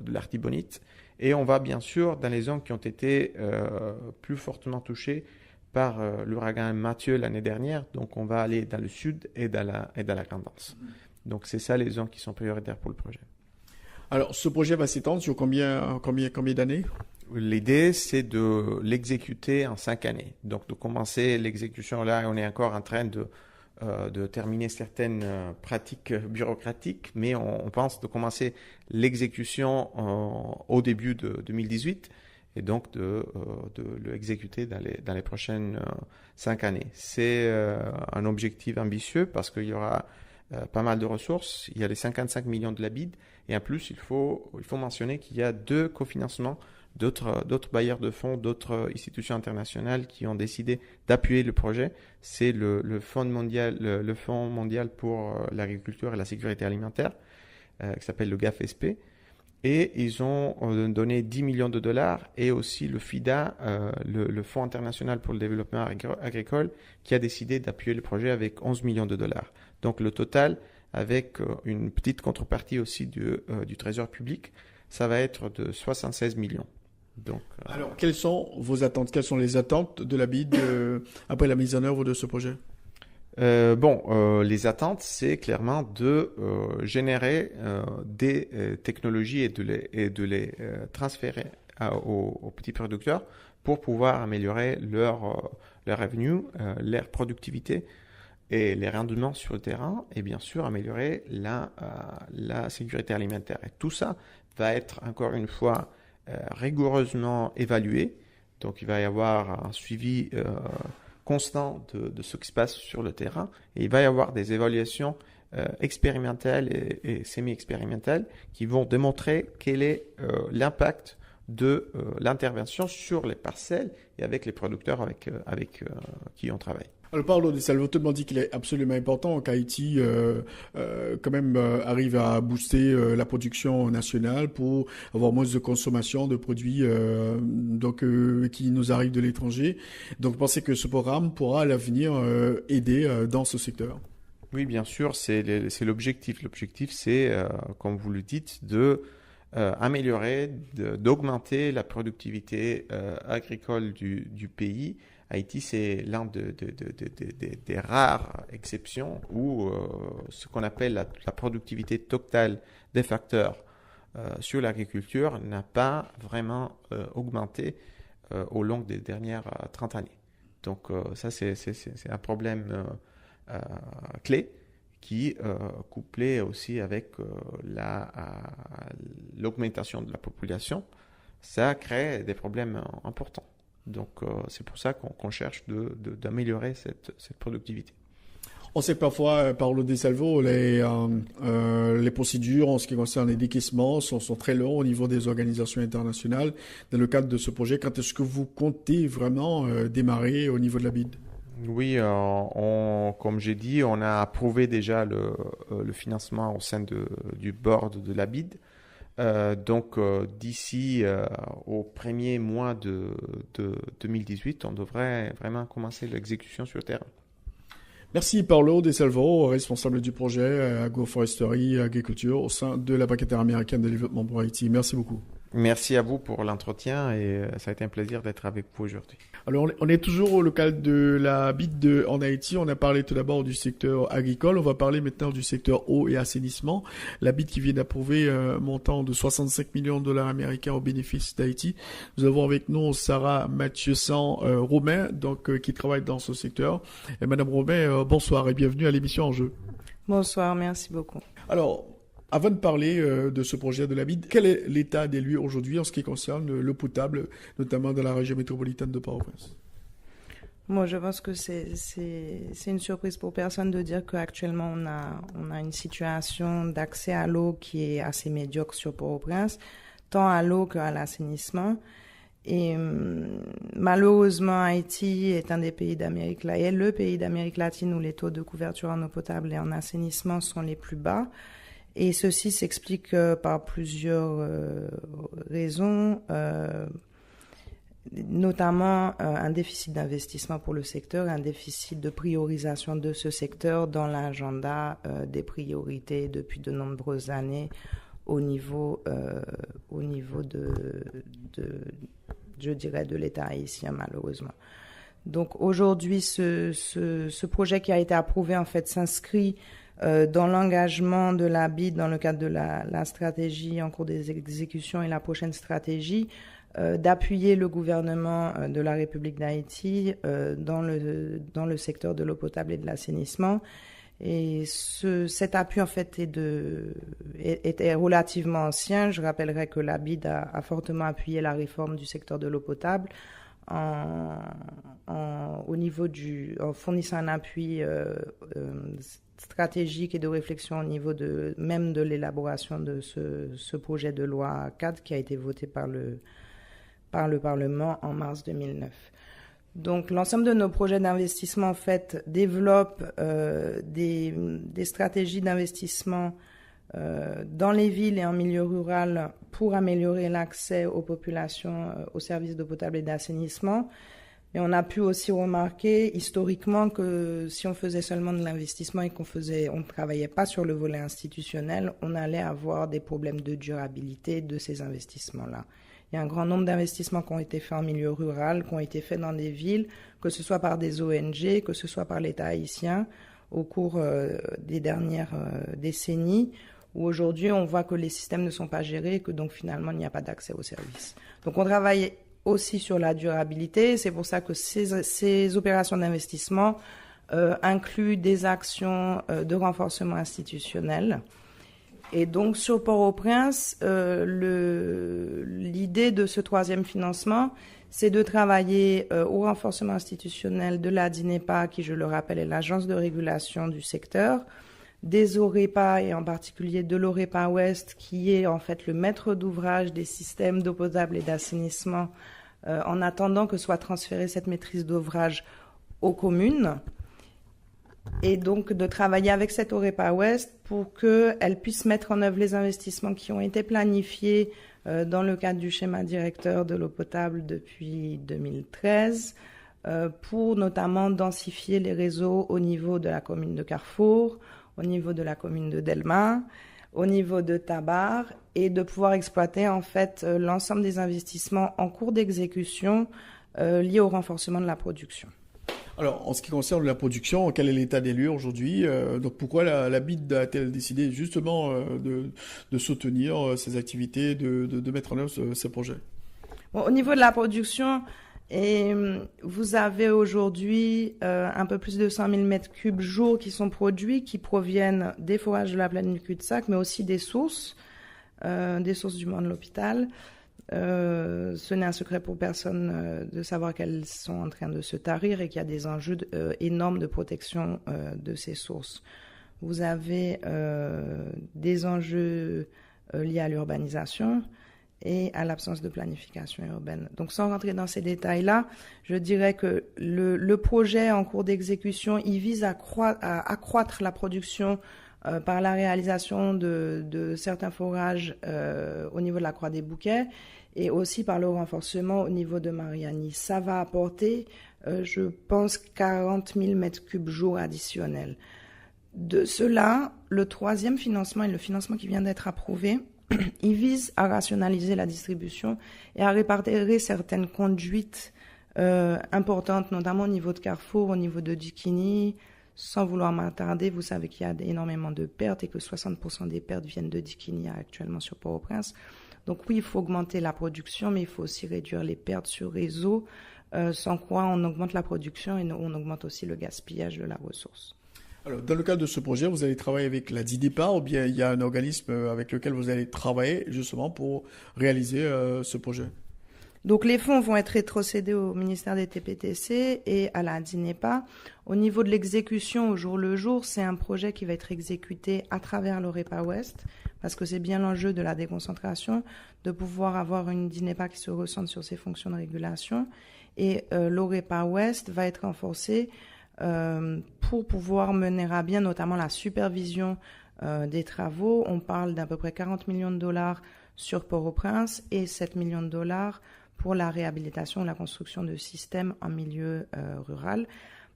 l'Artibonite et on va bien sûr dans les zones qui ont été plus fortement touchées par l'ouragan Mathieu l'année dernière. Donc on va aller dans le sud et dans la Grande-Anse. Donc c'est ça les zones qui sont prioritaires pour le projet. Alors ce projet va s'étendre sur combien d'années? L'idée, c'est de l'exécuter en 5 années. Donc de commencer l'exécution là, on est encore en train de terminer certaines pratiques bureaucratiques, mais on pense de commencer l'exécution au début de 2018 et donc de l'exécuter dans les prochaines 5 années. C'est un objectif ambitieux parce qu'il y aura pas mal de ressources. Il y a les 55 millions de la BID et en plus, il faut mentionner qu'il y a 2 cofinancements d'autres bailleurs de fonds, d'autres institutions internationales qui ont décidé d'appuyer le projet. C'est le Fonds mondial pour l'agriculture et la sécurité alimentaire, qui s'appelle le GAFSP. Et ils ont donné 10 millions de dollars et aussi le FIDA, le Fonds international pour le développement agricole, qui a décidé d'appuyer le projet avec 11 millions de dollars. Donc le total, avec une petite contrepartie aussi du Trésor public, ça va être de 76 millions. Donc, alors, quelles sont vos attentes? Quelles sont les attentes de la BID après la mise en œuvre de ce projet? Les attentes, c'est clairement de générer des technologies et de les transférer aux petits producteurs pour pouvoir améliorer leur revenu, leur productivité et les rendements sur le terrain, et bien sûr améliorer la sécurité alimentaire. Et tout ça va être encore une fois rigoureusement évalué. Donc il va y avoir un suivi constant de ce qui se passe sur le terrain, et il va y avoir des évaluations expérimentales et semi-expérimentales qui vont démontrer quel est l'impact de l'intervention sur les parcelles et avec les producteurs avec qui on travaille. Alors, Paolo De Salvo, tout le monde dit qu'il est absolument important qu'Haïti quand même arrive à booster la production nationale pour avoir moins de consommation de produits qui nous arrivent de l'étranger. Donc, vous pensez que ce programme pourra à l'avenir aider dans ce secteur? Oui, bien sûr, c'est l'objectif. L'objectif, c'est, comme vous le dites, améliorer, d'augmenter la productivité agricole du pays. Haïti, c'est l'un des rares exceptions où ce qu'on appelle la productivité totale des facteurs sur l'agriculture n'a pas vraiment augmenté au long des dernières 30 années. Donc ça, c'est un problème clé qui, couplé aussi avec l'augmentation de la population, ça crée des problèmes importants. Donc, c'est pour ça qu'on cherche d'améliorer cette productivité. On sait que parfois, Paolo De Salvo, les procédures en ce qui concerne les décaissements sont très longues au niveau des organisations internationales. Dans le cadre de ce projet, quand est-ce que vous comptez vraiment démarrer au niveau de la BID? Oui, comme j'ai dit, on a approuvé déjà le financement au sein du board de la BID. Donc, d'ici au premier mois de 2018, on devrait vraiment commencer l'exécution sur le terrain. Merci Paolo De Salvo, responsable du projet Agroforesterie Agriculture au sein de la Banque interaméricaine de développement pour Haïti. Merci beaucoup. Merci à vous pour l'entretien et ça a été un plaisir d'être avec vous aujourd'hui. Alors, on est toujours au local de la BID en Haïti. On a parlé tout d'abord du secteur agricole. On va parler maintenant du secteur eau et assainissement. La BID qui vient d'approuver un montant de 65 millions de dollars américains au bénéfice d'Haïti. Nous avons avec nous Sarah Mathieusan-Romain, qui travaille dans ce secteur. Et Madame Romain, bonsoir et bienvenue à l'émission Enjeu. Bonsoir, merci beaucoup. Alors, avant de parler de ce projet de la BID, quel est l'état des lieux aujourd'hui en ce qui concerne l'eau potable, notamment dans la région métropolitaine de Port-au-Prince? Moi, je pense que c'est une surprise pour personne de dire qu'actuellement, on a une situation d'accès à l'eau qui est assez médiocre sur Port-au-Prince, tant à l'eau qu'à l'assainissement. Et malheureusement, Haïti est un des pays d'Amérique latine, le pays d'Amérique latine où les taux de couverture en eau potable et en assainissement sont les plus bas. Et ceci s'explique par plusieurs raisons, notamment un déficit d'investissement pour le secteur, un déficit de priorisation de ce secteur dans l'agenda des priorités depuis de nombreuses années au niveau je dirais, de l'État haïtien, malheureusement. Donc aujourd'hui, ce projet qui a été approuvé, en fait, s'inscrit dans l'engagement de la BID dans le cadre de la stratégie en cours d'exécution et la prochaine stratégie, d'appuyer le gouvernement de la République d'Haïti dans le secteur de l'eau potable et de l'assainissement. Et cet appui, en fait, était relativement ancien. Je rappellerai que la BID a fortement appuyé la réforme du secteur de l'eau potable en fournissant un appui stratégique et de réflexion au niveau même de l'élaboration de ce projet de loi cadre qui a été voté par le Parlement en mars 2009. Donc, l'ensemble de nos projets d'investissement, en fait, développent des stratégies d'investissement dans les villes et en milieu rural pour améliorer l'accès aux populations aux services d'eau potable et d'assainissement. Et on a pu aussi remarquer historiquement que si on faisait seulement de l'investissement et qu'on ne travaillait pas sur le volet institutionnel, on allait avoir des problèmes de durabilité de ces investissements-là. Il y a un grand nombre d'investissements qui ont été faits en milieu rural, qui ont été faits dans des villes, que ce soit par des ONG, que ce soit par l'État haïtien, au cours des dernières décennies, où aujourd'hui on voit que les systèmes ne sont pas gérés et que donc finalement il n'y a pas d'accès aux services. Donc on travaille aussi sur la durabilité. C'est pour ça que ces opérations d'investissement incluent des actions de renforcement institutionnel. Et donc sur Port-au-Prince, l'idée de ce troisième financement, c'est de travailler au renforcement institutionnel de la DINEPA, qui, je le rappelle, est l'agence de régulation du secteur, des OREPA et en particulier de l'OREPA Ouest, qui est en fait le maître d'ouvrage des systèmes d'eau potable et d'assainissement, en attendant que soit transférée cette maîtrise d'ouvrage aux communes. Et donc de travailler avec cette OREPA Ouest pour qu'elle puisse mettre en œuvre les investissements qui ont été planifiés dans le cadre du schéma directeur de l'eau potable depuis 2013, pour notamment densifier les réseaux au niveau de la commune de Carrefour, au niveau de la commune de Delma, au niveau de Tabar, et de pouvoir exploiter en fait l'ensemble des investissements en cours d'exécution liés au renforcement de la production. Alors, en ce qui concerne la production, quel est l'état des lieux aujourd'hui? Donc, pourquoi la BID a-t-elle décidé justement de soutenir ces activités, de mettre en œuvre ces projets? Bon, au niveau de la production, vous avez aujourd'hui un peu plus de 100 000 mètres cubes jour qui sont produits, qui proviennent des forages de la plaine du cul-de-sac, mais aussi des sources du Mont de l'Hôpital. Ce n'est un secret pour personne de savoir qu'elles sont en train de se tarir et qu'il y a des enjeux énormes de protection de ces sources. Vous avez des enjeux liés à l'urbanisation et à l'absence de planification urbaine. Donc sans rentrer dans ces détails-là, je dirais que le projet en cours d'exécution, il vise à accroître la production par la réalisation de certains forages au niveau de la Croix des Bouquets et aussi par le renforcement au niveau de Mariani. Ça va apporter, je pense, 40 000 mètres cubes jour additionnels. De cela, le troisième financement et le financement qui vient d'être approuvé, il vise à rationaliser la distribution et à répartir certaines conduites importantes, notamment au niveau de Carrefour, au niveau de Dikini. Sans vouloir m'attarder, vous savez qu'il y a énormément de pertes et que 60% des pertes viennent de Dikini actuellement sur Port-au-Prince. Donc oui, il faut augmenter la production, mais il faut aussi réduire les pertes sur réseau, sans quoi on augmente la production et on augmente aussi le gaspillage de la ressource. Alors, dans le cadre de ce projet, vous allez travailler avec la DINEPA ou bien il y a un organisme avec lequel vous allez travailler justement pour réaliser ce projet? Donc les fonds vont être rétrocédés au ministère des TPTC et à la DINEPA. Au niveau de l'exécution au jour le jour, c'est un projet qui va être exécuté à travers l'OREPA Ouest, parce que c'est bien l'enjeu de la déconcentration, de pouvoir avoir une DINEPA qui se recentre sur ses fonctions de régulation. Et l'OREPA Ouest va être renforcé pour pouvoir mener à bien notamment la supervision des travaux. On parle d'à peu près 40 millions de dollars sur Port-au-Prince et 7 millions de dollars pour la réhabilitation ou la construction de systèmes en milieu rural.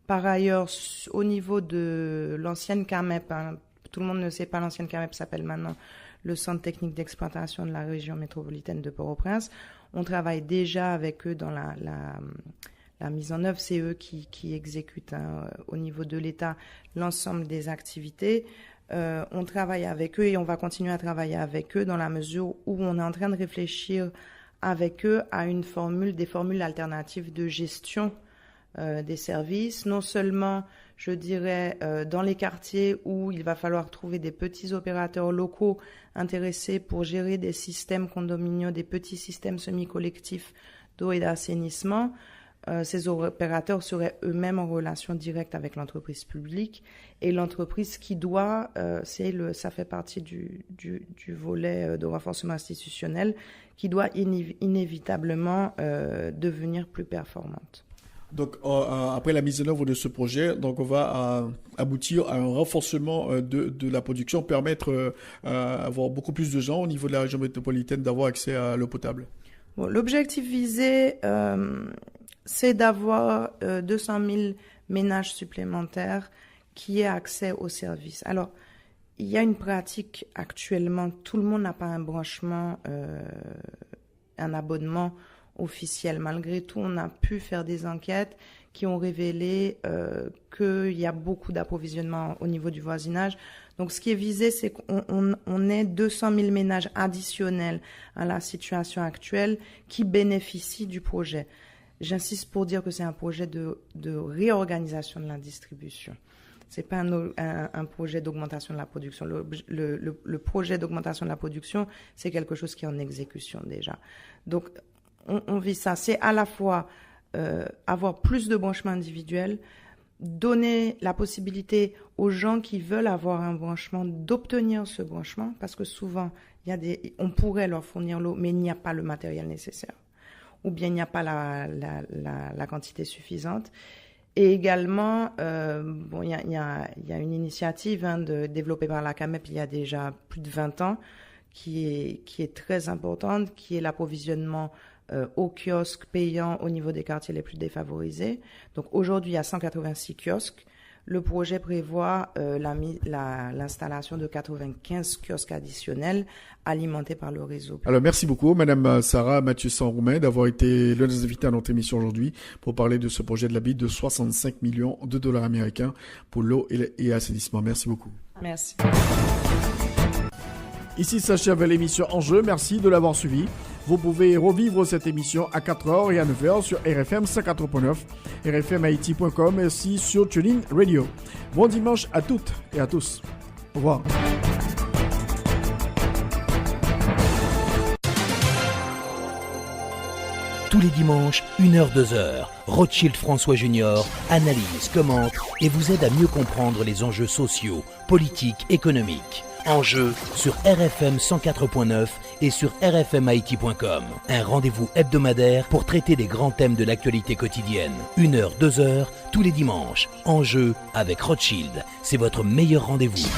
Par ailleurs, au niveau de l'ancienne CAMEP, tout le monde ne sait pas, l'ancienne CAMEP s'appelle maintenant le Centre technique d'exploitation de la région métropolitaine de Port-au-Prince. On travaille déjà avec eux dans la mise en œuvre. C'est eux qui exécutent au niveau de l'État l'ensemble des activités. On travaille avec eux et on va continuer à travailler avec eux dans la mesure où on est en train de réfléchir avec eux à des formules alternatives de gestion des services, non seulement, je dirais, dans les quartiers où il va falloir trouver des petits opérateurs locaux intéressés pour gérer des systèmes condominiaux, des petits systèmes semi-collectifs d'eau et d'assainissement. Ces opérateurs seraient eux-mêmes en relation directe avec l'entreprise publique et l'entreprise qui doit, ça fait partie du volet de renforcement institutionnel, qui doit inévitablement devenir plus performante. Donc, après la mise en œuvre de ce projet, donc on va aboutir à un renforcement de la production, permettre à avoir beaucoup plus de gens au niveau de la région métropolitaine d'avoir accès à l'eau potable. Bon, l'objectif visé, c'est d'avoir 200 000 ménages supplémentaires qui aient accès aux services. Alors, il y a une pratique actuellement, tout le monde n'a pas un branchement, un abonnement officiel. Malgré tout, on a pu faire des enquêtes qui ont révélé qu'il y a beaucoup d'approvisionnement au niveau du voisinage. Donc, ce qui est visé, c'est qu'on ait 200 000 ménages additionnels à la situation actuelle qui bénéficient du projet. J'insiste pour dire que c'est un projet de réorganisation de la distribution. C'est pas un projet d'augmentation de la production. Le projet d'augmentation de la production, c'est quelque chose qui est en exécution déjà. Donc, on vit ça. C'est à la fois avoir plus de branchements individuels, donner la possibilité aux gens qui veulent avoir un branchement d'obtenir ce branchement, parce que souvent, on pourrait leur fournir l'eau, mais il n'y a pas le matériel nécessaire, ou bien il n'y a pas la quantité suffisante. Et également, il y a une initiative développée par la CAMEP il y a déjà plus de 20 ans, qui est très importante, qui est l'approvisionnement aux kiosques payants au niveau des quartiers les plus défavorisés. Donc aujourd'hui, il y a 186 kiosques. Le projet prévoit l'installation de 95 kiosques additionnels alimentés par le réseau. Alors merci beaucoup Madame Sarah Mathieu-Sanroumain d'avoir été l'un des invités à notre émission aujourd'hui pour parler de ce projet de la BID de 65 millions de dollars américains pour l'eau et l'assainissement. Merci beaucoup. Merci. Ici s'achève l'émission Enjeu. Merci de l'avoir suivi. Vous pouvez revivre cette émission à 4h et à 9h sur RFM 104.9, rfmhaiti.com et aussi sur TuneIn Radio. Bon dimanche à toutes et à tous. Au revoir. Tous les dimanches, 1h-2h, Rothschild François Junior analyse, commente et vous aide à mieux comprendre les enjeux sociaux, politiques, économiques. Enjeu sur RFM 104.9 et sur rfmhaiti.com. Un rendez-vous hebdomadaire pour traiter des grands thèmes de l'actualité quotidienne. 1h, 2h, tous les dimanches. Enjeu avec Rothschild. C'est votre meilleur rendez-vous.